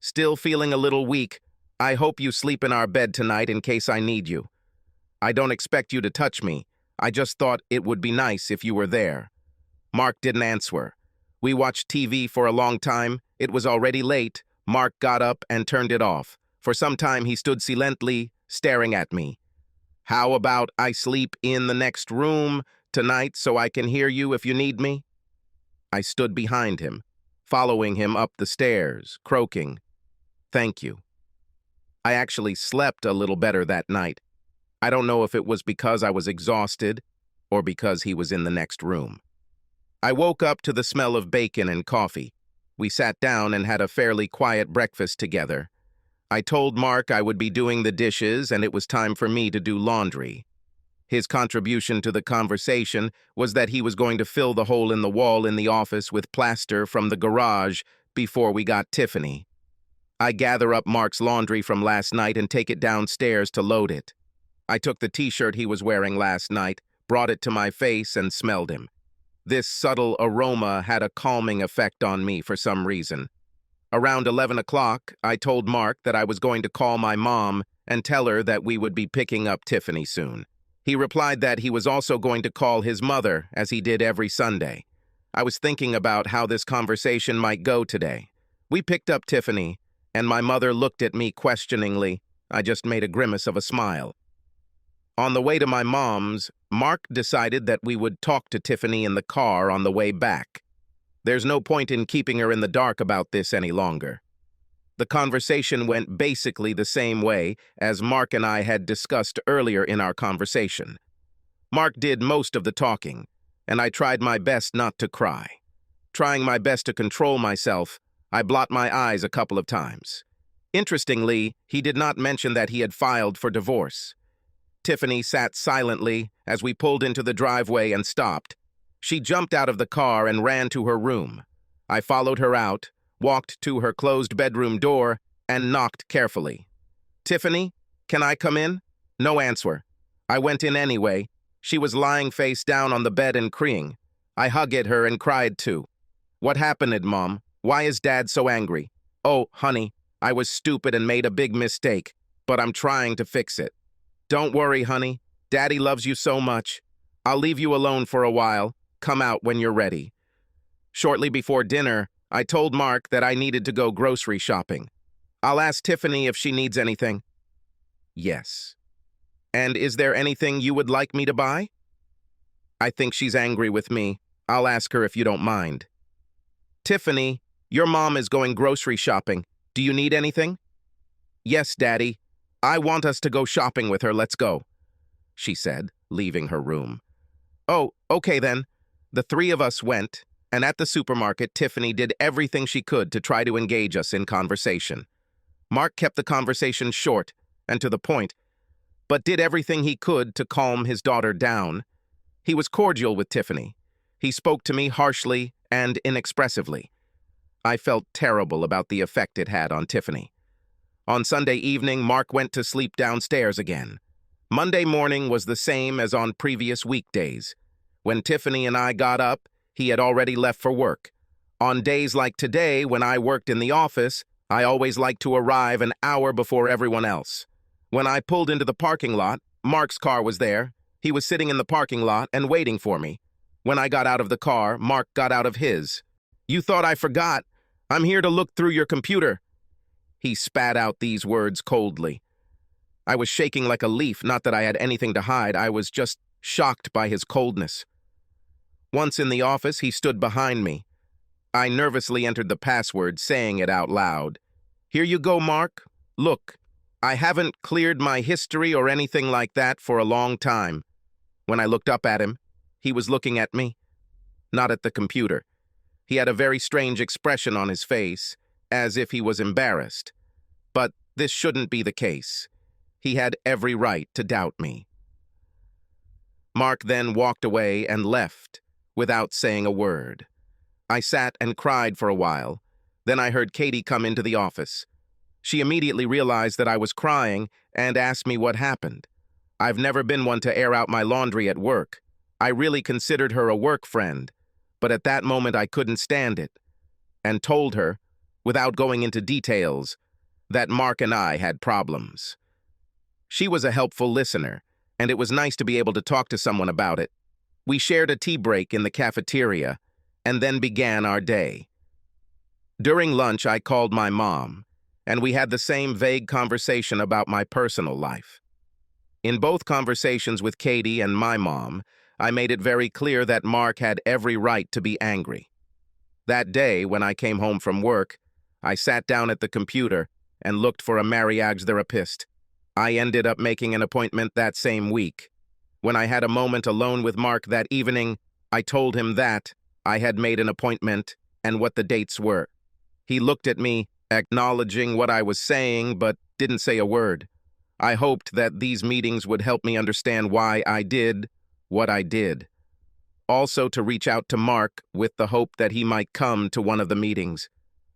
[SPEAKER 1] "Still feeling a little weak. I hope you sleep in our bed tonight in case I need you. I don't expect you to touch me. I just thought it would be nice if you were there." Mark didn't answer. We watched TV for a long time. It was already late. Mark got up and turned it off. For some time he stood silently, staring at me. "How about I sleep in the next room tonight so I can hear you if you need me?" I stood behind him, following him up the stairs, croaking, "Thank you." I actually slept a little better that night. I don't know if it was because I was exhausted or because he was in the next room. I woke up to the smell of bacon and coffee. We sat down and had a fairly quiet breakfast together. I told Mark I would be doing the dishes and it was time for me to do laundry. His contribution to the conversation was that he was going to fill the hole in the wall in the office with plaster from the garage before we got Tiffany. I gather up Mark's laundry from last night and take it downstairs to load it. I took the t-shirt he was wearing last night, brought it to my face and smelled him. This subtle aroma had a calming effect on me for some reason. Around 11 o'clock, I told Mark that I was going to call my mom and tell her that we would be picking up Tiffany soon. He replied that he was also going to call his mother, as he did every Sunday. I was thinking about how this conversation might go today. We picked up Tiffany, and my mother looked at me questioningly. I just made a grimace of a smile. On the way to my mom's, Mark decided that we would talk to Tiffany in the car on the way back. There's no point in keeping her in the dark about this any longer. The conversation went basically the same way as Mark and I had discussed earlier in our conversation. Mark did most of the talking, and I tried my best not to cry. Trying my best to control myself, I blot my eyes a couple of times. Interestingly, he did not mention that he had filed for divorce. Tiffany sat silently as we pulled into the driveway and stopped. She jumped out of the car and ran to her room. I followed her out, walked to her closed bedroom door, and knocked carefully. "Tiffany, can I come in?" No answer. I went in anyway. She was lying face down on the bed and crying. I hugged her and cried too. "What happened, Mom? Why is Dad so angry?" "Oh, honey, I was stupid and made a big mistake, but I'm trying to fix it." "Don't worry, honey. Daddy loves you so much. I'll leave you alone for a while. Come out when you're ready." Shortly before dinner, I told Mark that I needed to go grocery shopping. "I'll ask Tiffany if she needs anything." "Yes." "And is there anything you would like me to buy?" "I think she's angry with me. I'll ask her if you don't mind." "Tiffany, your mom is going grocery shopping. Do you need anything?" "Yes, Daddy. I want us to go shopping with her. Let's go," she said, leaving her room. "Oh, okay then." The three of us went, and at the supermarket, Tiffany did everything she could to try to engage us in conversation. Mark kept the conversation short and to the point, but did everything he could to calm his daughter down. He was cordial with Tiffany. He spoke to me harshly and inexpressively. I felt terrible about the effect it had on Tiffany. On Sunday evening, Mark went to sleep downstairs again. Monday morning was the same as on previous weekdays. When Tiffany and I got up, he had already left for work. On days like today, when I worked in the office, I always liked to arrive an hour before everyone else. When I pulled into the parking lot, Mark's car was there. He was sitting in the parking lot and waiting for me. When I got out of the car, Mark got out of his. "You thought I forgot? I'm here to look through your computer." He spat out these words coldly. I was shaking like a leaf, not that I had anything to hide. I was just shocked by his coldness. Once in the office, he stood behind me. I nervously entered the password, saying it out loud. "Here you go, Mark. Look, I haven't cleared my history or anything like that for a long time." When I looked up at him, he was looking at me, not at the computer. He had a very strange expression on his face, as if he was embarrassed. But this shouldn't be the case. He had every right to doubt me. Mark then walked away and left, without saying a word. I sat and cried for a while. Then I heard Katie come into the office. She immediately realized that I was crying and asked me what happened. I've never been one to air out my laundry at work. I really considered her a work friend, but at that moment I couldn't stand it, and told her, without going into details, that Mark and I had problems. She was a helpful listener, and it was nice to be able to talk to someone about it. We shared a tea break in the cafeteria, and then began our day. During lunch, I called my mom, and we had the same vague conversation about my personal life. In both conversations with Katie and my mom, I made it very clear that Mark had every right to be angry. That day, when I came home from work, I sat down at the computer and looked for a marriage therapist. I ended up making an appointment that same week. When I had a moment alone with Mark that evening, I told him that I had made an appointment and what the dates were. He looked at me, acknowledging what I was saying, but didn't say a word. I hoped that these meetings would help me understand why I did what I did. Also to reach out to Mark with the hope that he might come to one of the meetings.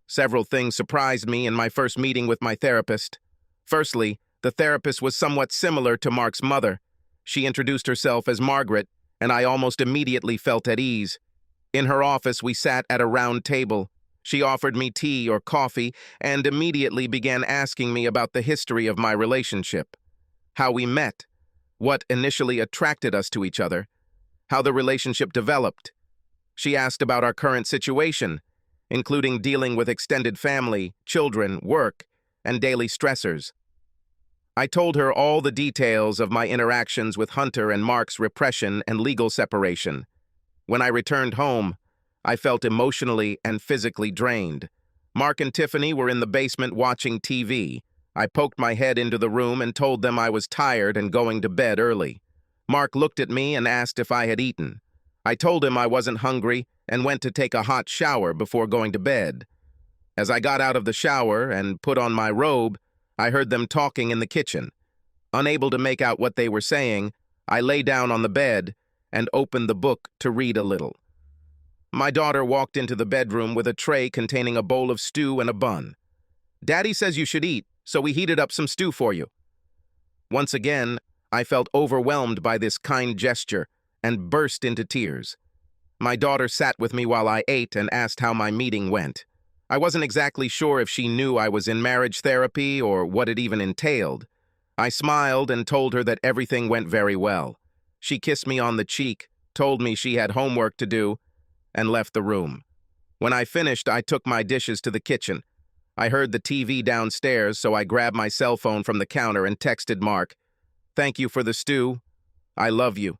[SPEAKER 1] Several things surprised me in my first meeting with my therapist. Firstly, the therapist was somewhat similar to Mark's mother. She introduced herself as Margaret, and I almost immediately felt at ease. In her office, we sat at a round table. She offered me tea or coffee and immediately began asking me about the history of my relationship, how we met, what initially attracted us to each other, how the relationship developed. She asked about our current situation, including dealing with extended family, children, work, and daily stressors. I told her all the details of my interactions with Hunter and Mark's repression and legal separation. When I returned home, I felt emotionally and physically drained. Mark and Tiffany were in the basement watching TV. I poked my head into the room and told them I was tired and going to bed early. Mark looked at me and asked if I had eaten. I told him I wasn't hungry and went to take a hot shower before going to bed. As I got out of the shower and put on my robe, I heard them talking in the kitchen. Unable to make out what they were saying, I lay down on the bed and opened the book to read a little. My daughter walked into the bedroom with a tray containing a bowl of stew and a bun. "Daddy says you should eat, so we heated up some stew for you." Once again, I felt overwhelmed by this kind gesture and burst into tears. My daughter sat with me while I ate and asked how my meeting went. I wasn't exactly sure if she knew I was in marriage therapy or what it even entailed. I smiled and told her that everything went very well. She kissed me on the cheek, told me she had homework to do, and left the room. When I finished, I took my dishes to the kitchen. I heard the TV downstairs, so I grabbed my cell phone from the counter and texted Mark, "Thank you for the stew. I love you."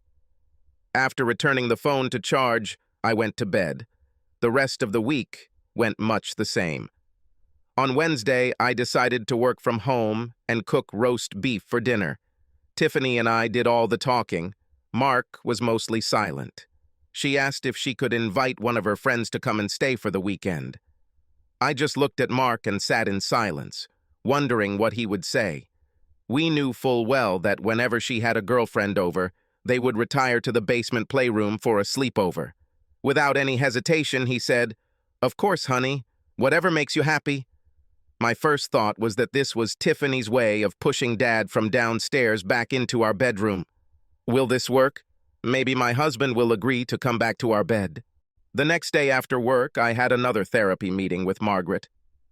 [SPEAKER 1] After returning the phone to charge, I went to bed. The rest of the week went much the same. On Wednesday, I decided to work from home and cook roast beef for dinner. Tiffany and I did all the talking. Mark was mostly silent. She asked if she could invite one of her friends to come and stay for the weekend. I just looked at Mark and sat in silence, wondering what he would say. We knew full well that whenever she had a girlfriend over, they would retire to the basement playroom for a sleepover. Without any hesitation, he said, "Of course, honey, whatever makes you happy." My first thought was that this was Tiffany's way of pushing Dad from downstairs back into our bedroom. Will this work? Maybe my husband will agree to come back to our bed. The next day after work, I had another therapy meeting with Margaret.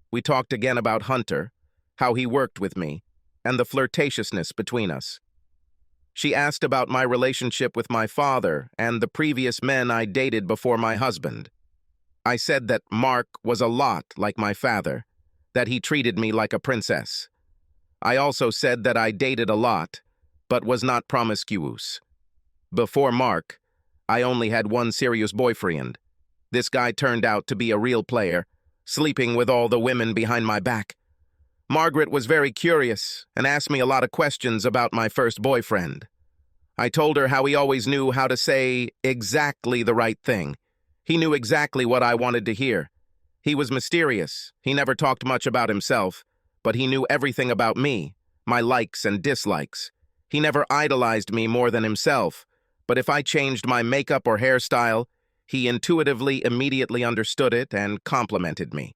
[SPEAKER 1] We talked again about Hunter, how he worked with me, and the flirtatiousness between us. She asked about my relationship with my father and the previous men I dated before my husband. I said that Mark was a lot like my father, that he treated me like a princess. I also said that I dated a lot, but was not promiscuous. Before Mark, I only had one serious boyfriend. This guy turned out to be a real player, sleeping with all the women behind my back. Margaret was very curious and asked me a lot of questions about my first boyfriend. I told her how he always knew how to say exactly the right thing. He knew exactly what I wanted to hear. He was mysterious. He never talked much about himself, but he knew everything about me, my likes and dislikes. He never idolized me more than himself, but if I changed my makeup or hairstyle, he intuitively immediately understood it and complimented me.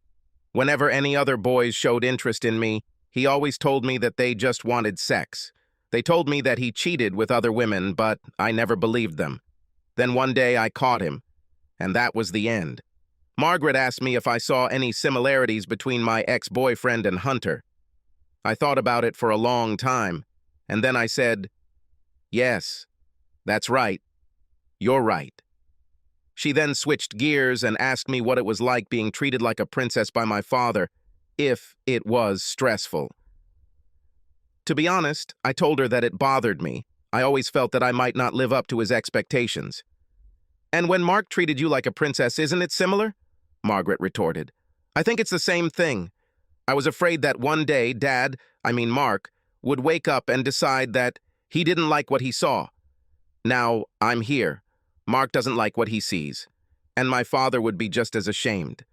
[SPEAKER 1] Whenever any other boys showed interest in me, he always told me that they just wanted sex. They told me that he cheated with other women, but I never believed them. Then one day I caught him, and that was the end. Margaret asked me if I saw any similarities between my ex-boyfriend and Hunter. I thought about it for a long time, and then I said, "Yes, that's right. You're right." She then switched gears and asked me what it was like being treated like a princess by my father, if it was stressful. To be honest, I told her that it bothered me. I always felt that I might not live up to his expectations. "And when Mark treated you like a princess, isn't it similar?" Margaret retorted. "I think it's the same thing. I was afraid that one day Mark, would wake up and decide that he didn't like what he saw. Now, I'm here. Mark doesn't like what he sees, and my father would be just as ashamed."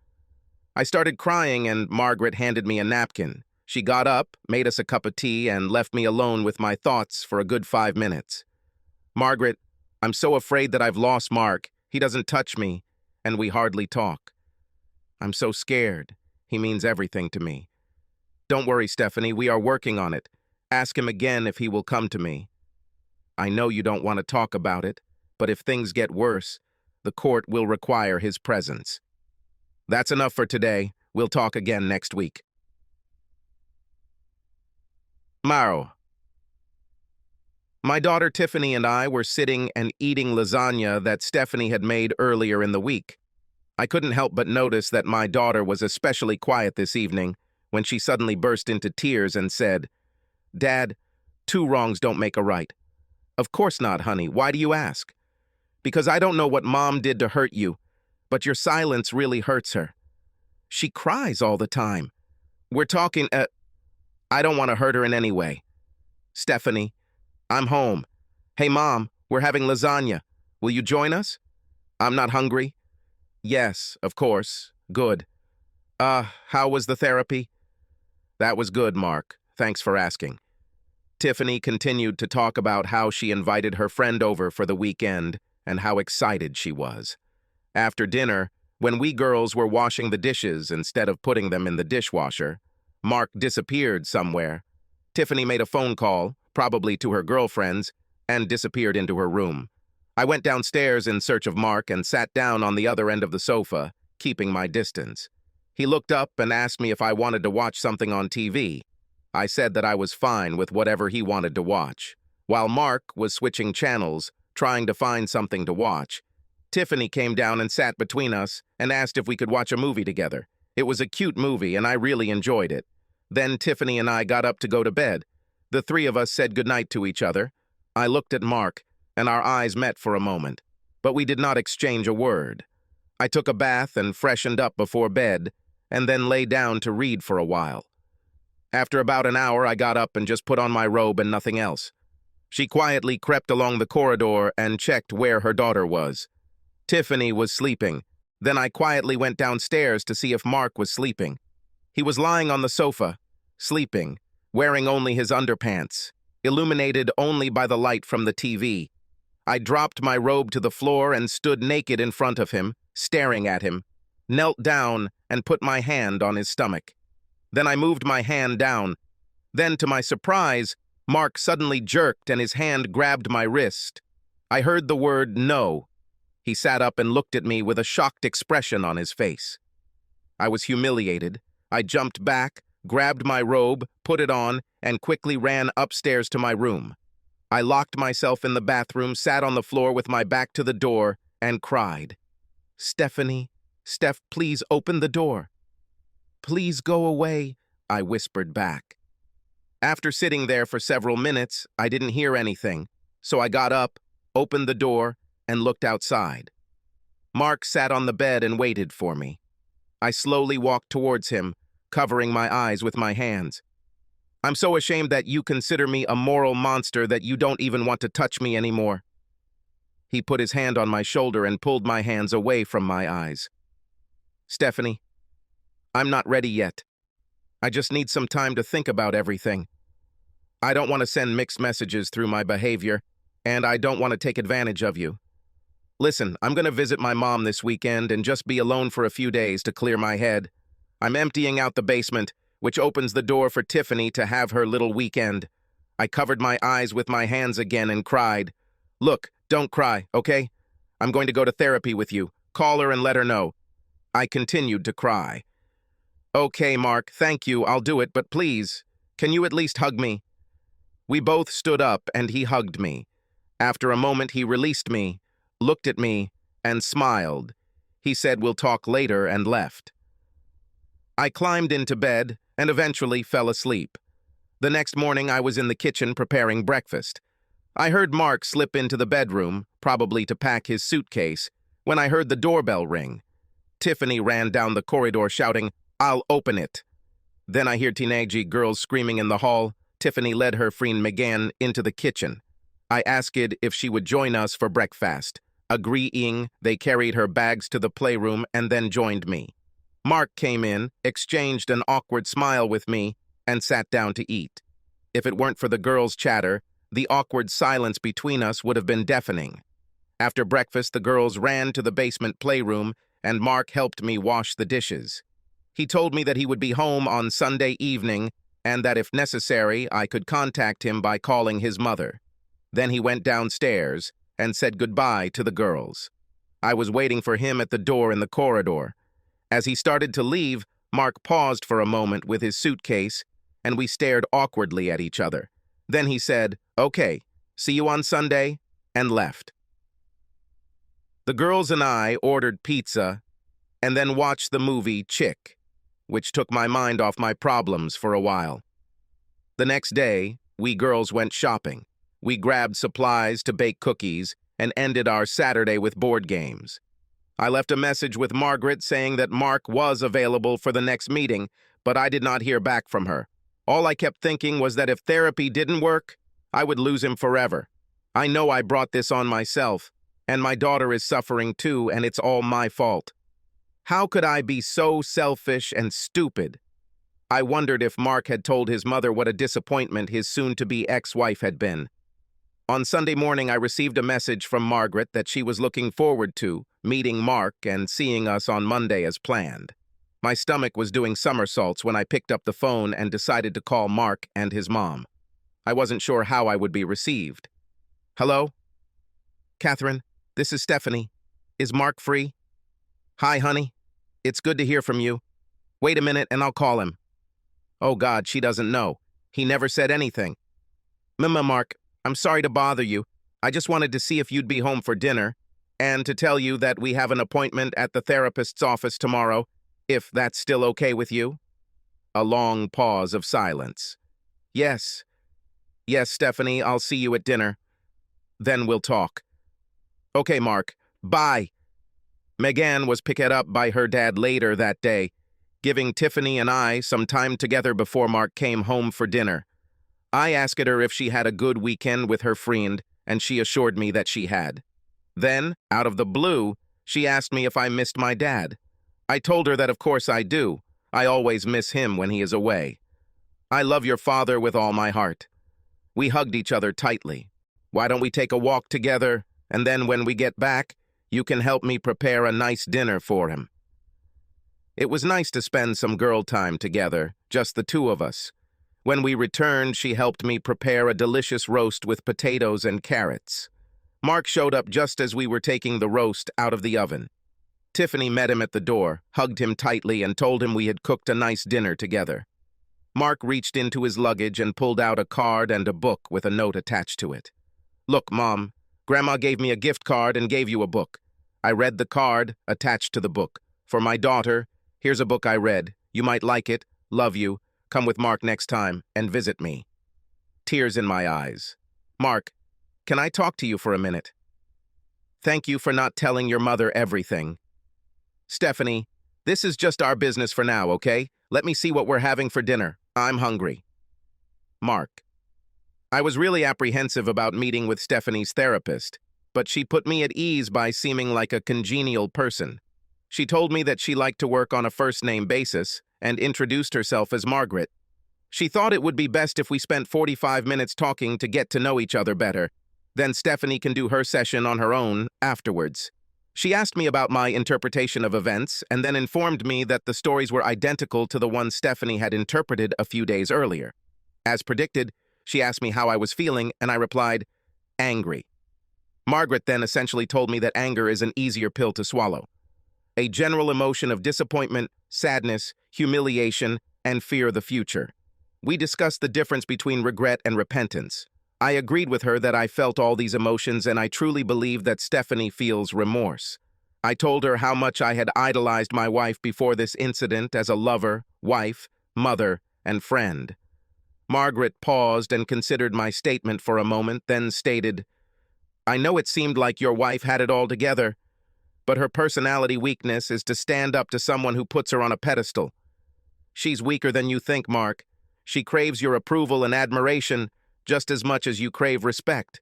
[SPEAKER 1] I started crying, and Margaret handed me a napkin. She got up, made us a cup of tea, and left me alone with my thoughts for a good 5 minutes. "Margaret, I'm so afraid that I've lost Mark. He doesn't touch me, and we hardly talk. I'm so scared. He means everything to me." "Don't worry, Stephanie, we are working on it. Ask him again if he will come to me. I know you don't want to talk about it, but if things get worse, the court will require his presence." That's enough for today. We'll talk again next week. Maro. My daughter Tiffany and I were sitting and eating lasagna that Stephanie had made earlier in the week. I couldn't help but notice that my daughter was especially quiet this evening when she suddenly burst into tears and said, "Dad, 2 wrongs don't make a right." "Of course not, honey. Why do you ask?" "Because I don't know what Mom did to hurt you, but your silence really hurts her. She cries all the time. We're talking, I don't want to hurt her in any way. Stephanie, I'm home. Hey, Mom, we're having lasagna. Will you join us?" "I'm not hungry." "Yes, of course. Good. How was the therapy?" "That was good, Mark. Thanks for asking." Tiffany continued to talk about how she invited her friend over for the weekend and how excited she was. After dinner, when we girls were washing the dishes instead of putting them in the dishwasher, Mark disappeared somewhere. Tiffany made a phone call, probably to her girlfriends, and disappeared into her room. I went downstairs in search of Mark and sat down on the other end of the sofa, keeping my distance. He looked up and asked me if I wanted to watch something on TV. I said that I was fine with whatever he wanted to watch. While Mark was switching channels, trying to find something to watch, Tiffany came down and sat between us and asked if we could watch a movie together. It was a cute movie and I really enjoyed it. Then Tiffany and I got up to go to bed. The three of us said goodnight to each other. I looked at Mark, and our eyes met for a moment, but we did not exchange a word. I took a bath and freshened up before bed, and then lay down to read for a while. After about an hour, I got up and just put on my robe and nothing else. She quietly crept along the corridor and checked where her daughter was. Tiffany was sleeping. Then I quietly went downstairs to see if Mark was sleeping. He was lying on the sofa, sleeping, wearing only his underpants, illuminated only by the light from the TV. I dropped my robe to the floor and stood naked in front of him, staring at him, knelt down and put my hand on his stomach. Then I moved my hand down. Then, to my surprise, Mark suddenly jerked and his hand grabbed my wrist. I heard the word no. He sat up and looked at me with a shocked expression on his face. I was humiliated. I jumped back, grabbed my robe, put it on, and quickly ran upstairs to my room. I locked myself in the bathroom, sat on the floor with my back to the door, and cried. "Stephanie, Steph, please open the door." "Please go away," I whispered back. After sitting there for several minutes, I didn't hear anything, so I got up, opened the door, and looked outside. Mark sat on the bed and waited for me. I slowly walked towards him, covering my eyes with my hands. "I'm so ashamed that you consider me a moral monster that you don't even want to touch me anymore." He put his hand on my shoulder and pulled my hands away from my eyes. "Stephanie, I'm not ready yet. I just need some time to think about everything. I don't want to send mixed messages through my behavior, and I don't want to take advantage of you. Listen, I'm going to visit my mom this weekend and just be alone for a few days to clear my head. I'm emptying out the basement, which opens the door for Tiffany to have her little weekend." I covered my eyes with my hands again and cried. "Look, don't cry, okay? I'm going to go to therapy with you. Call her and let her know." I continued to cry. "Okay, Mark, thank you, I'll do it, but please, can you at least hug me?" We both stood up and he hugged me. After a moment, he released me, looked at me, and smiled. He said, "We'll talk later," and left. I climbed into bed and eventually fell asleep. The next morning, I was in the kitchen preparing breakfast. I heard Mark slip into the bedroom, probably to pack his suitcase, when I heard the doorbell ring. Tiffany ran down the corridor shouting, "I'll open it." Then I hear teenage girls screaming in the hall. Tiffany led her friend Megan into the kitchen. I asked if she would join us for breakfast. Agreeing, they carried her bags to the playroom and then joined me. Mark came in, exchanged an awkward smile with me, and sat down to eat. If it weren't for the girls' chatter, the awkward silence between us would have been deafening. After breakfast, the girls ran to the basement playroom, and Mark helped me wash the dishes. He told me that he would be home on Sunday evening, and that if necessary, I could contact him by calling his mother. Then he went downstairs and said goodbye to the girls. I was waiting for him at the door in the corridor. As he started to leave, Mark paused for a moment with his suitcase, and we stared awkwardly at each other. Then he said, "Okay, see you on Sunday," and left. The girls and I ordered pizza and then watched the movie Chick, which took my mind off my problems for a while. The next day, we girls went shopping. We grabbed supplies to bake cookies and ended our Saturday with board games. I left a message with Margaret saying that Mark was available for the next meeting, but I did not hear back from her. All I kept thinking was that if therapy didn't work, I would lose him forever. I know I brought this on myself, and my daughter is suffering too, and it's all my fault. How could I be so selfish and stupid? I wondered if Mark had told his mother what a disappointment his soon-to-be ex-wife had been. On Sunday morning, I received a message from Margaret that she was looking forward to meeting Mark and seeing us on Monday as planned. My stomach was doing somersaults when I picked up the phone and decided to call Mark and his mom. I wasn't sure how I would be received. Hello? Catherine, this is Stephanie. Is Mark free? Hi, honey. It's good to hear from you. Wait a minute and I'll call him. Oh God, she doesn't know. He never said anything. Mark, I'm sorry to bother you. I just wanted to see if you'd be home for dinner, and to tell you that we have an appointment at the therapist's office tomorrow, if that's still okay with you. A long pause of silence. Yes. Yes, Stephanie, I'll see you at dinner. Then we'll talk. Okay, Mark. Bye. Megan was picked up by her dad later that day, giving Tiffany and I some time together before Mark came home for dinner. I asked her if she had a good weekend with her friend, and she assured me that she had. Then, out of the blue, she asked me if I missed my dad. I told her that of course I do. I always miss him when he is away. I love your father with all my heart. We hugged each other tightly. Why don't we take a walk together, and then when we get back, you can help me prepare a nice dinner for him. It was nice to spend some girl time together, just the two of us. When we returned, she helped me prepare a delicious roast with potatoes and carrots. Mark showed up just as we were taking the roast out of the oven. Tiffany met him at the door, hugged him tightly, and told him we had cooked a nice dinner together. Mark reached into his luggage and pulled out a card and a book with a note attached to it. Look, Mom, Grandma gave me a gift card and gave you a book. I read the card attached to the book. For my daughter, here's a book I read. You might like it. Love you. Come with Mark next time and visit me. Tears in my eyes. Mark, can I talk to you for a minute? Thank you for not telling your mother everything. Stephanie, this is just our business for now, okay? Let me see what we're having for dinner. I'm hungry. Mark. I was really apprehensive about meeting with Stephanie's therapist, but she put me at ease by seeming like a congenial person. She told me that she liked to work on a first-name basis and introduced herself as Margaret. She thought it would be best if we spent 45 minutes talking to get to know each other better. Then Stephanie can do her session on her own afterwards. She asked me about my interpretation of events and then informed me that the stories were identical to the ones Stephanie had interpreted a few days earlier. As predicted, she asked me how I was feeling, and I replied, angry. Margaret then essentially told me that anger is an easier pill to swallow. A general emotion of disappointment, sadness, humiliation, and fear of the future. We discussed the difference between regret and repentance. I agreed with her that I felt all these emotions, and I truly believe that Stephanie feels remorse. I told her how much I had idolized my wife before this incident as a lover, wife, mother, and friend. Margaret paused and considered my statement for a moment, then stated, I know it seemed like your wife had it all together, but her personality weakness is to stand up to someone who puts her on a pedestal. She's weaker than you think, Mark. She craves your approval and admiration just as much as you crave respect.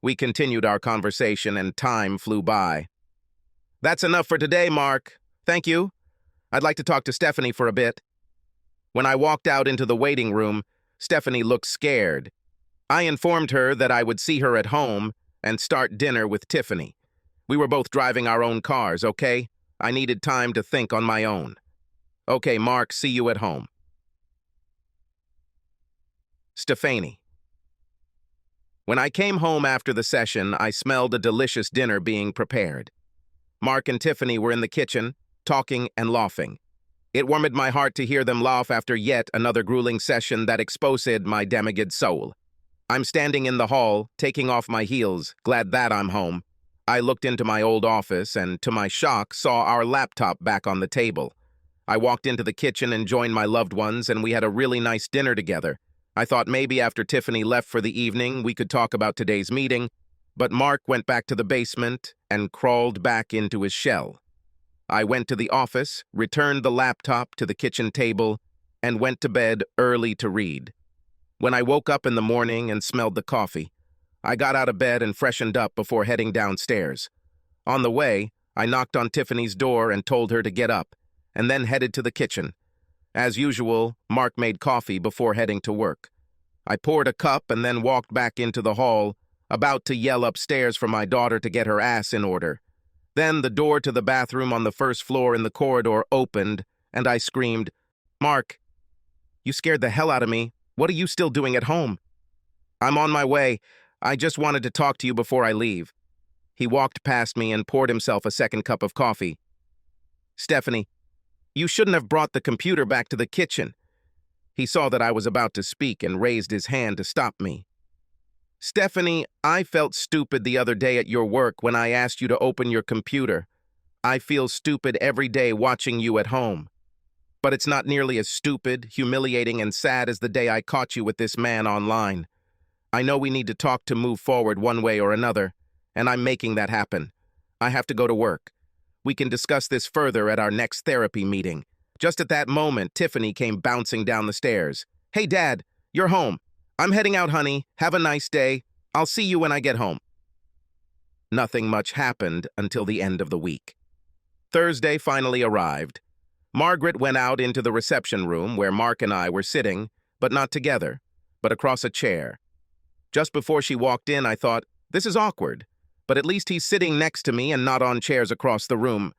[SPEAKER 1] We continued our conversation and time flew by. That's enough for today, Mark. Thank you. I'd like to talk to Stephanie for a bit. When I walked out into the waiting room, Stephanie looked scared. I informed her that I would see her at home and start dinner with Tiffany. We were both driving our own cars, okay? I needed time to think on my own. Okay, Mark, see you at home. Stephanie. When I came home after the session, I smelled a delicious dinner being prepared. Mark and Tiffany were in the kitchen, talking and laughing. It warmed my heart to hear them laugh after yet another grueling session that exposed my damaged soul. I'm standing in the hall, taking off my heels, glad that I'm home. I looked into my old office and, to my shock, saw our laptop back on the table. I walked into the kitchen and joined my loved ones, and we had a really nice dinner together. I thought maybe after Tiffany left for the evening, we could talk about today's meeting, but Mark went back to the basement and crawled back into his shell. I went to the office, returned the laptop to the kitchen table, and went to bed early to read. When I woke up in the morning and smelled the coffee, I got out of bed and freshened up before heading downstairs. On the way, I knocked on Tiffany's door and told her to get up, and then headed to the kitchen. As usual, Mark made coffee before heading to work. I poured a cup and then walked back into the hall, about to yell upstairs for my daughter to get her ass in order. Then the door to the bathroom on the first floor in the corridor opened, and I screamed, "Mark, you scared the hell out of me. What are you still doing at home?" "I'm on my way. I just wanted to talk to you before I leave." He walked past me and poured himself a second cup of coffee. "Stephanie, you shouldn't have brought the computer back to the kitchen." He saw that I was about to speak and raised his hand to stop me. "Stephanie, I felt stupid the other day at your work when I asked you to open your computer. I feel stupid every day watching you at home. But it's not nearly as stupid, humiliating, and sad as the day I caught you with this man online. I know we need to talk to move forward one way or another, and I'm making that happen. I have to go to work. We can discuss this further at our next therapy meeting." Just at that moment, Tiffany came bouncing down the stairs. "Hey, Dad, you're home. I'm heading out, honey. Have a nice day. I'll see you when I get home." Nothing much happened until the end of the week. Thursday finally arrived. Margaret went out into the reception room where Mark and I were sitting, but not together, but across a chair. Just before she walked in, I thought, this is awkward, but at least he's sitting next to me and not on chairs across the room.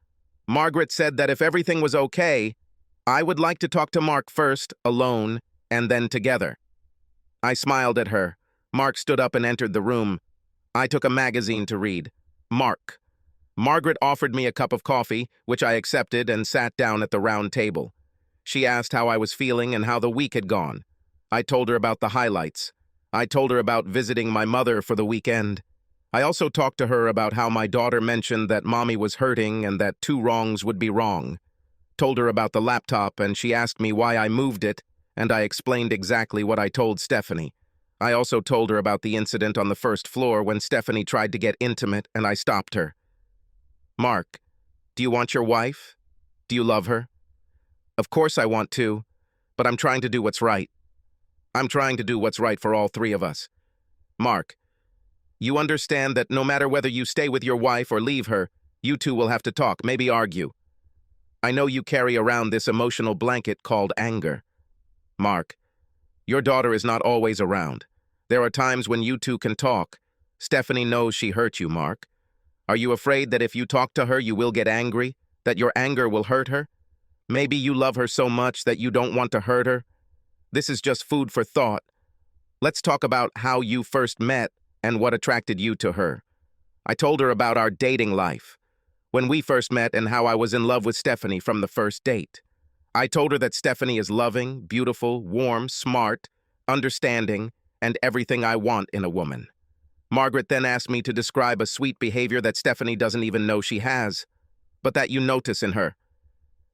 [SPEAKER 1] Margaret said that if everything was okay, I would like to talk to Mark first, alone, and then together. I smiled at her. Mark stood up and entered the room. I took a magazine to read. Mark. Margaret offered me a cup of coffee, which I accepted and sat down at the round table. She asked how I was feeling and how the week had gone. I told her about the highlights. I told her about visiting my mother for the weekend. I also talked to her about how my daughter mentioned that Mommy was hurting and that two wrongs would be wrong. Told her about the laptop, and she asked me why I moved it, and I explained exactly what I told Stephanie. I also told her about the incident on the first floor when Stephanie tried to get intimate and I stopped her. "Mark, do you want your wife? Do you love her?" "Of course I want to, but I'm trying to do what's right. I'm trying to do what's right for all three of us. Mark, you understand that no matter whether you stay with your wife or leave her, you two will have to talk, maybe argue. I know you carry around this emotional blanket called anger. Mark, your daughter is not always around. There are times when you two can talk. Stephanie knows she hurt you, Mark. Are you afraid that if you talk to her, you will get angry, that your anger will hurt her? Maybe you love her so much that you don't want to hurt her. This is just food for thought. Let's talk about how you first met and what attracted you to her." I told her about our dating life, when we first met and how I was in love with Stephanie from the first date. I told her that Stephanie is loving, beautiful, warm, smart, understanding, and everything I want in a woman. Margaret then asked me to describe a sweet behavior that Stephanie doesn't even know she has, but that you notice in her.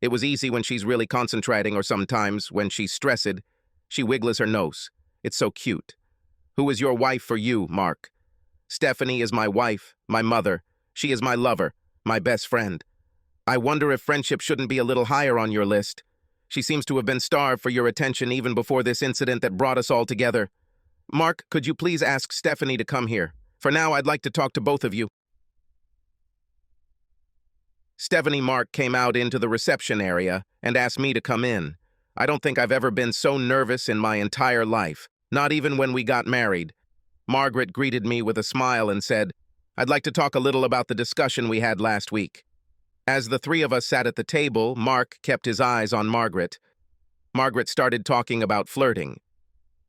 [SPEAKER 1] It was easy when she's really concentrating, or sometimes, when she's stressed, she wiggles her nose. It's so cute. Who is your wife for you, Mark? Stephanie is my wife, my mother. She is my lover, my best friend. I wonder if friendship shouldn't be a little higher on your list. She seems to have been starved for your attention even before this incident that brought us all together. Mark, could you please ask Stephanie to come here? For now, I'd like to talk to both of you. Stephanie Mark came out into the reception area and asked me to come in. I don't think I've ever been so nervous in my entire life, not even when we got married. Margaret greeted me with a smile and said, "I'd like to talk a little about the discussion we had last week." As the three of us sat at the table, Mark kept his eyes on Margaret. Margaret started talking about flirting.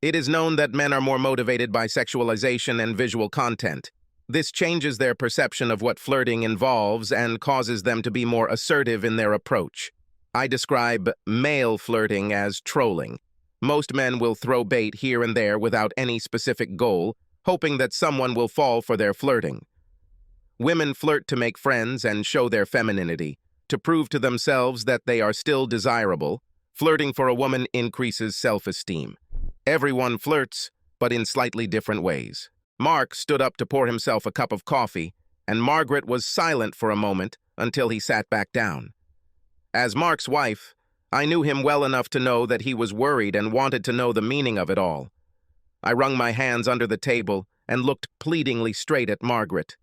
[SPEAKER 1] It is known that men are more motivated by sexualization and visual content. This changes their perception of what flirting involves and causes them to be more assertive in their approach. I describe male flirting as trolling. Most men will throw bait here and there without any specific goal, hoping that someone will fall for their flirting. Women flirt to make friends and show their femininity, to prove to themselves that they are still desirable. Flirting for a woman increases self-esteem. Everyone flirts, but in slightly different ways. Mark stood up to pour himself a cup of coffee, and Margaret was silent for a moment until he sat back down. As Mark's wife, I knew him well enough to know that he was worried and wanted to know the meaning of it all. I wrung my hands under the table and looked pleadingly straight at Margaret.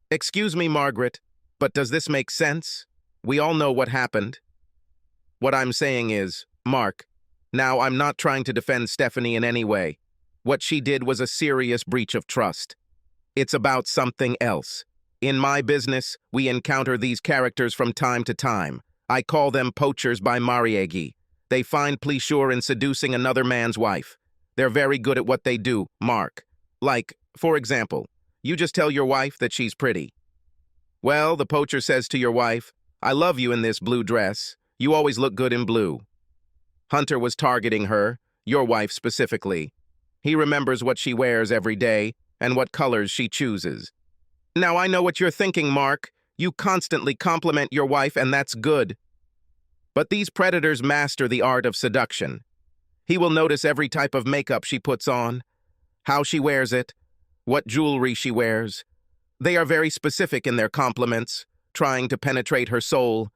[SPEAKER 1] "Excuse me, Margaret, but does this make sense? We all know what happened." What I'm saying is, Mark, now I'm not trying to defend Stephanie in any way. What she did was a serious breach of trust. It's about something else. In my business, we encounter these characters from time to time. I call them poachers by mariage. They find pleasure in seducing another man's wife. They're very good at what they do, Mark. Like, for example, you just tell your wife that she's pretty. Well, the poacher says to your wife, "I love you in this blue dress. You always look good in blue." Hunter was targeting her, your wife specifically. He remembers what she wears every day and what colors she chooses. Now I know what you're thinking, Mark. You constantly compliment your wife, and that's good. But these predators master the art of seduction. He will notice every type of makeup she puts on, how she wears it, what jewelry she wears. They are very specific in their compliments, trying to penetrate her soul.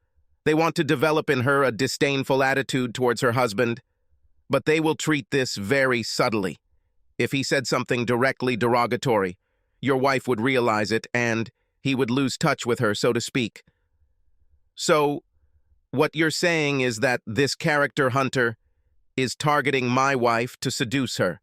[SPEAKER 1] They want to develop in her a disdainful attitude towards her husband, but they will treat this very subtly. If he said something directly derogatory, your wife would realize it and he would lose touch with her, so to speak. So, what you're saying is that this character Hunter is targeting my wife to seduce her.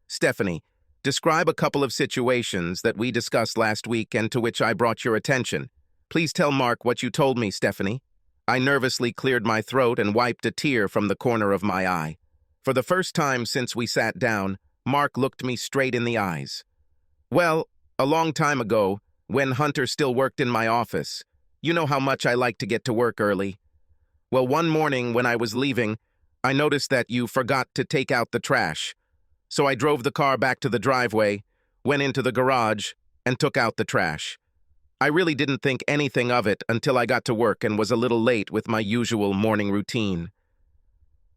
[SPEAKER 1] Stephanie, describe a couple of situations that we discussed last week and to which I brought your attention. Please tell Mark what you told me, Stephanie. I nervously cleared my throat and wiped a tear from the corner of my eye. For the first time since we sat down, Mark looked me straight in the eyes. Well, a long time ago, when Hunter still worked in my office, you know how much I like to get to work early. Well, one morning when I was leaving, I noticed that you forgot to take out the trash. So I drove the car back to the driveway, went into the garage, and took out the trash. I really didn't think anything of it until I got to work and was a little late with my usual morning routine.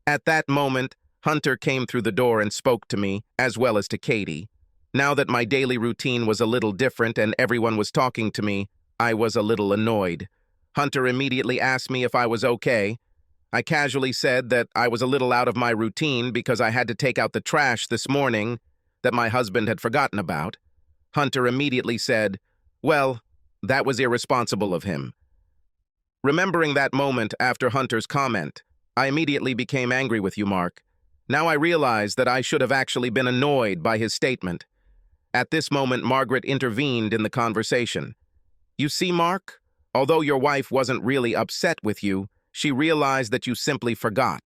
[SPEAKER 1] At that moment, Hunter came through the door and spoke to me, as well as to Katie. Now that my daily routine was a little different and everyone was talking to me, I was a little annoyed. Hunter immediately asked me if I was okay. I casually said that I was a little out of my routine because I had to take out the trash this morning that my husband had forgotten about. Hunter immediately said, "Well, that was irresponsible of him." Remembering that moment after Hunter's comment, I immediately became angry with you, Mark. Now I realize that I should have actually been annoyed by his statement. At this moment, Margaret intervened in the conversation. "You see, Mark, although your wife wasn't really upset with you, she realized that you simply forgot."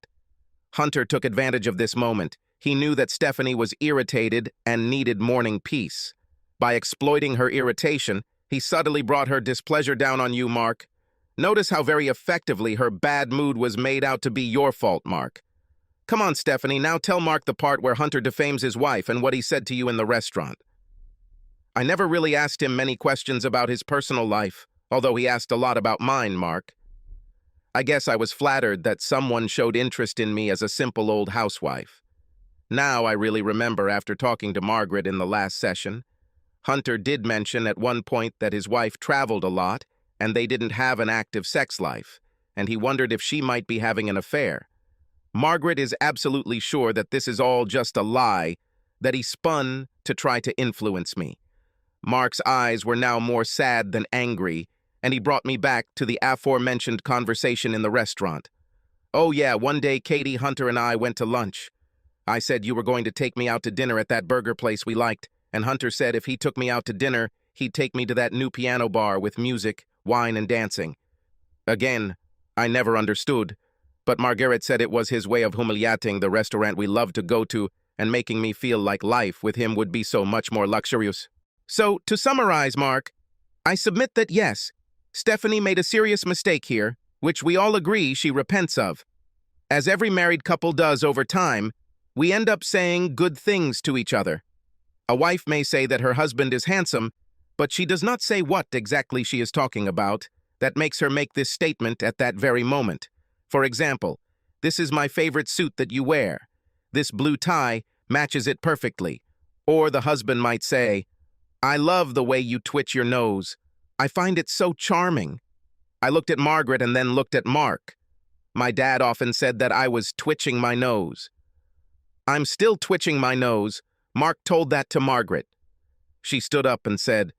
[SPEAKER 1] Hunter took advantage of this moment. He knew that Stephanie was irritated and needed morning peace. By exploiting her irritation, he subtly brought her displeasure down on you, Mark. Notice how very effectively her bad mood was made out to be your fault, Mark. Come on, Stephanie, now tell Mark the part where Hunter defames his wife and what he said to you in the restaurant. I never really asked him many questions about his personal life, although he asked a lot about mine, Mark. I guess I was flattered that someone showed interest in me as a simple old housewife. Now I really remember after talking to Margaret in the last session, Hunter did mention at one point that his wife traveled a lot and they didn't have an active sex life, and he wondered if she might be having an affair. Margaret is absolutely sure that this is all just a lie that he spun to try to influence me. Mark's eyes were now more sad than angry, and he brought me back to the aforementioned conversation in the restaurant. Oh yeah, one day Katie, Hunter, and I went to lunch. I said you were going to take me out to dinner at that burger place we liked, and Hunter said if he took me out to dinner, he'd take me to that new piano bar with music, wine, and dancing. Again, I never understood, but Margaret said it was his way of humiliating the restaurant we loved to go to and making me feel like life with him would be so much more luxurious. So, to summarize, Mark, I submit that yes, Stephanie made a serious mistake here, which we all agree she repents of. As every married couple does over time, we end up saying good things to each other. A wife may say that her husband is handsome, but she does not say what exactly she is talking about that makes her make this statement at that very moment. For example, "This is my favorite suit that you wear. This blue tie matches it perfectly." Or the husband might say, "I love the way you twitch your nose. I find it so charming." I looked at Margaret and then looked at Mark. My dad often said that I was twitching my nose. I'm still twitching my nose. Mark told that to Margaret. She stood up and said,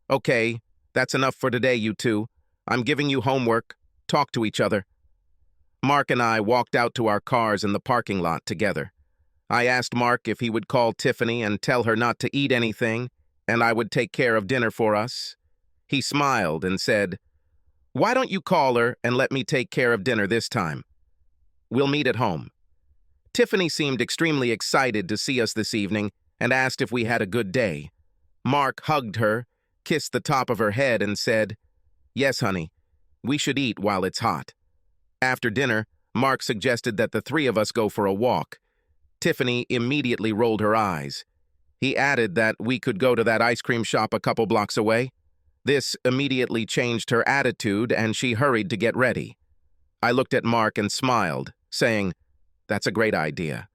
[SPEAKER 1] "Okay, that's enough for today, you two. I'm giving you homework. Talk to each other." Mark and I walked out to our cars in the parking lot together. I asked Mark if he would call Tiffany and tell her not to eat anything, and I would take care of dinner for us. He smiled and said, "Why don't you call her and let me take care of dinner this time? We'll meet at home." Tiffany seemed extremely excited to see us this evening and asked if we had a good day. Mark hugged her, kissed the top of her head, and said, "Yes, honey, we should eat while it's hot." After dinner, Mark suggested that the three of us go for a walk. Tiffany immediately rolled her eyes. He added that we could go to that ice cream shop a couple blocks away. This immediately changed her attitude, and she hurried to get ready. I looked at Mark and smiled, saying, "That's a great idea.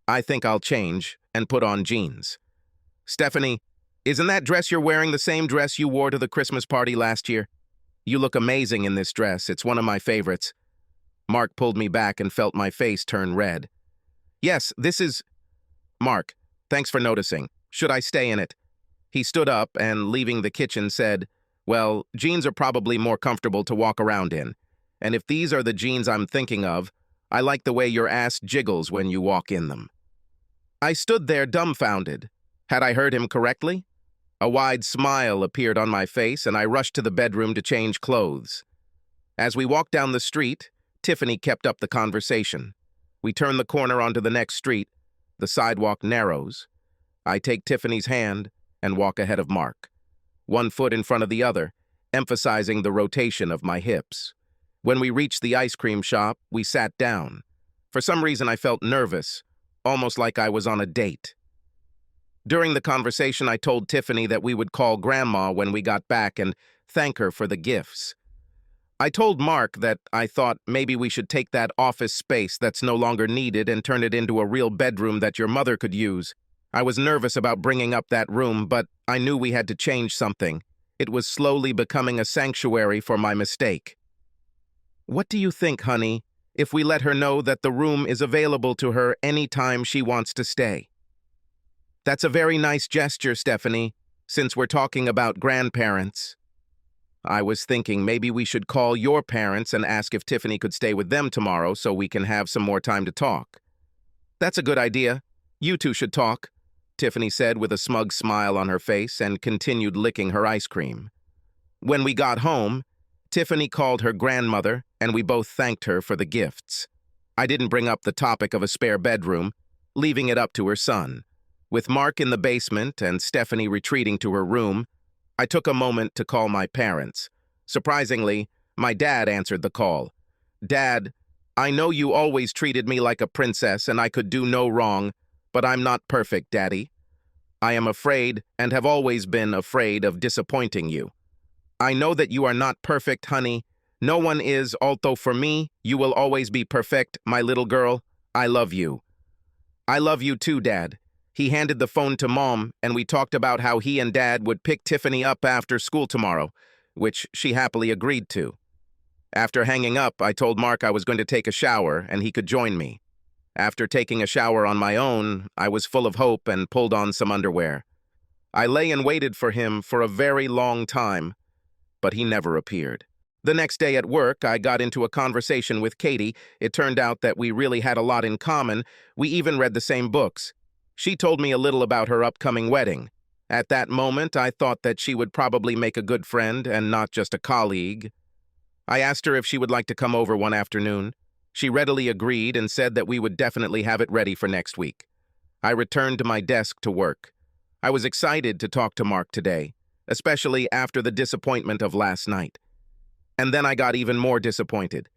[SPEAKER 1] I think I'll change and put on jeans." "Stephanie, isn't that dress you're wearing the same dress you wore to the Christmas party last year? You look amazing in this dress. It's one of my favorites." Mark pulled me back and felt my face turn red. "Yes, this is—" "Mark, thanks for noticing. Should I stay in it?" He stood up and, leaving the kitchen, said, "Well, jeans are probably more comfortable to walk around in. And if these are the jeans I'm thinking of, I like the way your ass jiggles when you walk in them." I stood there dumbfounded. Had I heard him correctly? A wide smile appeared on my face, and I rushed to the bedroom to change clothes. As we walked down the street, Tiffany kept up the conversation. We turn the corner onto the next street. The sidewalk narrows. I take Tiffany's hand and walk ahead of Mark, one foot in front of the other, emphasizing the rotation of my hips. When we reached the ice cream shop, we sat down. For some reason, I felt nervous, almost like I was on a date. During the conversation, I told Tiffany that we would call Grandma when we got back and thank her for the gifts. I told Mark that I thought maybe we should take that office space that's no longer needed and turn it into a real bedroom that your mother could use. I was nervous about bringing up that room, but I knew we had to change something. It was slowly becoming a sanctuary for my mistake. "What do you think, honey, if we let her know that the room is available to her any time she wants to stay?" "That's a very nice gesture, Stephanie, since we're talking about grandparents." "I was thinking maybe we should call your parents and ask if Tiffany could stay with them tomorrow so we can have some more time to talk." "That's a good idea. You two should talk," Tiffany said with a smug smile on her face and continued licking her ice cream. When we got home, Tiffany called her grandmother and we both thanked her for the gifts. I didn't bring up the topic of a spare bedroom, leaving it up to her son. With Mark in the basement and Stephanie retreating to her room, I took a moment to call my parents. Surprisingly, my dad answered the call. "Dad, I know you always treated me like a princess and I could do no wrong, but I'm not perfect, Daddy. I am afraid and have always been afraid of disappointing you. I know that you are not perfect, honey. No one is, although for me, you will always be perfect, my little girl. I love you." "I love you too, Dad." He handed the phone to Mom, and we talked about how he and Dad would pick Tiffany up after school tomorrow, which she happily agreed to. After hanging up, I told Mark I was going to take a shower and he could join me. After taking a shower on my own, I was full of hope and pulled on some underwear. I lay and waited for him for a very long time, but he never appeared. The next day at work, I got into a conversation with Katie. It turned out that we really had a lot in common. We even read the same books. She told me a little about her upcoming wedding. At that moment, I thought that she would probably make a good friend and not just a colleague. I asked her if she would like to come over one afternoon. She readily agreed and said that we would definitely have it ready for next week. I returned to my desk to work. I was excited to talk to Mark today, especially after the disappointment of last night. And then I got even more disappointed.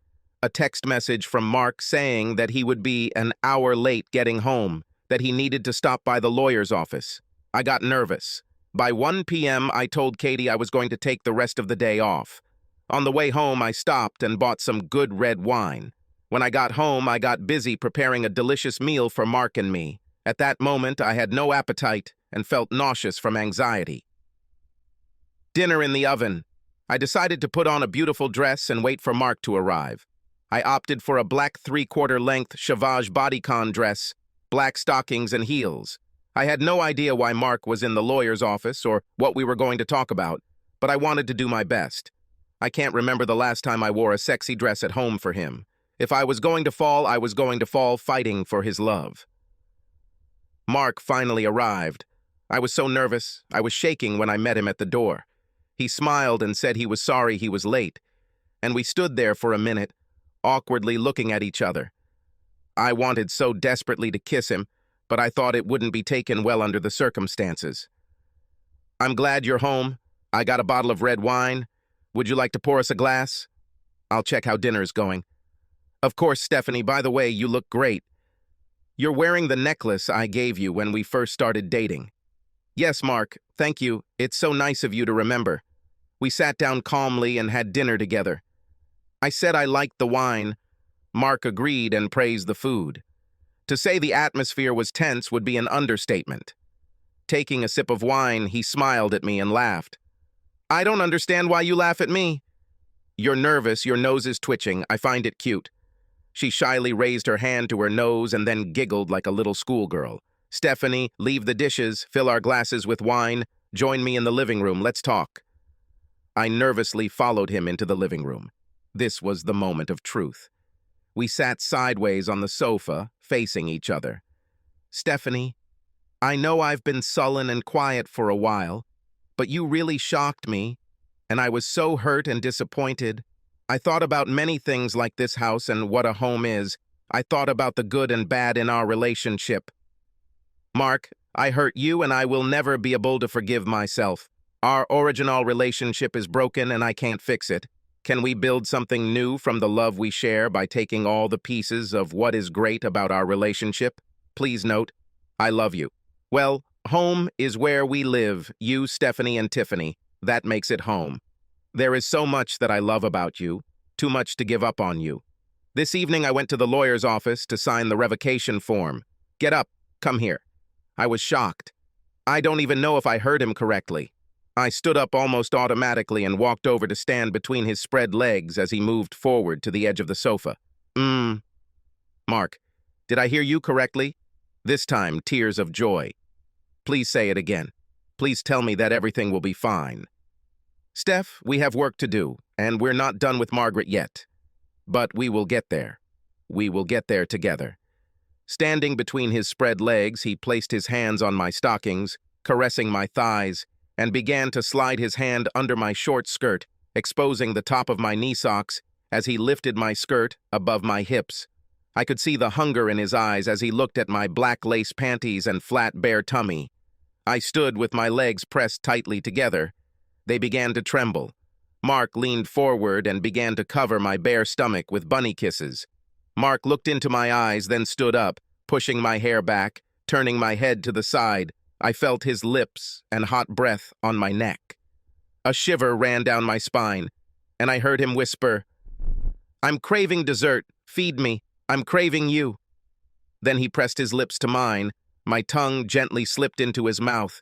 [SPEAKER 1] A text message from Mark saying that he would be an hour late getting home, that he needed to stop by the lawyer's office. I got nervous. By 1 p.m., I told Katie I was going to take the rest of the day off. On the way home, I stopped and bought some good red wine. When I got home, I got busy preparing a delicious meal for Mark and me. At that moment, I had no appetite and felt nauseous from anxiety. Dinner in the oven. I decided to put on a beautiful dress and wait for Mark to arrive. I opted for a black 3/4-length Chevage bodycon dress, black stockings and heels. I had no idea why Mark was in the lawyer's office or what we were going to talk about, but I wanted to do my best. I can't remember the last time I wore a sexy dress at home for him. If I was going to fall, I was going to fall fighting for his love. Mark finally arrived. I was so nervous, I was shaking when I met him at the door. He smiled and said he was sorry he was late, and we stood there for a minute, awkwardly looking at each other. I wanted so desperately to kiss him, but I thought it wouldn't be taken well under the circumstances. "I'm glad you're home. I got a bottle of red wine. Would you like to pour us a glass? I'll check how dinner's going." "Of course, Stephanie. By the way, you look great. You're wearing the necklace I gave you when we first started dating." "Yes, Mark. Thank you. It's so nice of you to remember." We sat down calmly and had dinner together. I said I liked the wine. Mark agreed and praised the food. To say the atmosphere was tense would be an understatement. Taking a sip of wine, he smiled at me and laughed. "I don't understand why you laugh at me." "You're nervous, your nose is twitching. I find it cute." She shyly raised her hand to her nose and then giggled like a little schoolgirl. "Stephanie, leave the dishes, fill our glasses with wine. Join me in the living room, let's talk." I nervously followed him into the living room. This was the moment of truth. We sat sideways on the sofa, facing each other. "Stephanie, I know I've been sullen and quiet for a while, but you really shocked me, and I was so hurt and disappointed. I thought about many things like this house and what a home is. I thought about the good and bad in our relationship. Mark, I hurt you and I will never be able to forgive myself. Our original relationship is broken and I can't fix it. Can we build something new from the love we share by taking all the pieces of what is great about our relationship? Please note, I love you. Well, home is where we live, you, Stephanie, and Tiffany. That makes it home. There is so much that I love about you, too much to give up on you. This evening I went to the lawyer's office to sign the revocation form. Get up, come here." I was shocked. I don't even know if I heard him correctly. I stood up almost automatically and walked over to stand between his spread legs as he moved forward to the edge of the sofa. Mark, did I hear you correctly?" This time, tears of joy. "Please say it again. Please tell me that everything will be fine." "Steph, we have work to do, and we're not done with Margaret yet. But we will get there. We will get there together." Standing between his spread legs, he placed his hands on my stockings, caressing my thighs, and began to slide his hand under my short skirt, exposing the top of my knee socks as he lifted my skirt above my hips. I could see the hunger in his eyes as he looked at my black lace panties and flat bare tummy. I stood with my legs pressed tightly together. They began to tremble. Mark leaned forward and began to cover my bare stomach with bunny kisses. Mark looked into my eyes, then stood up, pushing my hair back, turning my head to the side. I felt his lips and hot breath on my neck. A shiver ran down my spine, and I heard him whisper, "I'm craving dessert. Feed me. I'm craving you." Then he pressed his lips to mine. My tongue gently slipped into his mouth.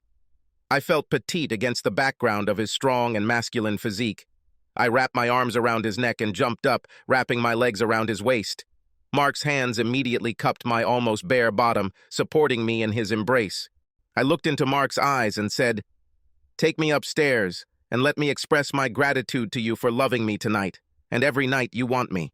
[SPEAKER 1] I felt petite against the background of his strong and masculine physique. I wrapped my arms around his neck and jumped up, wrapping my legs around his waist. Mark's hands immediately cupped my almost bare bottom, supporting me in his embrace. I looked into Mark's eyes and said, "Take me upstairs and let me express my gratitude to you for loving me tonight, and every night you want me."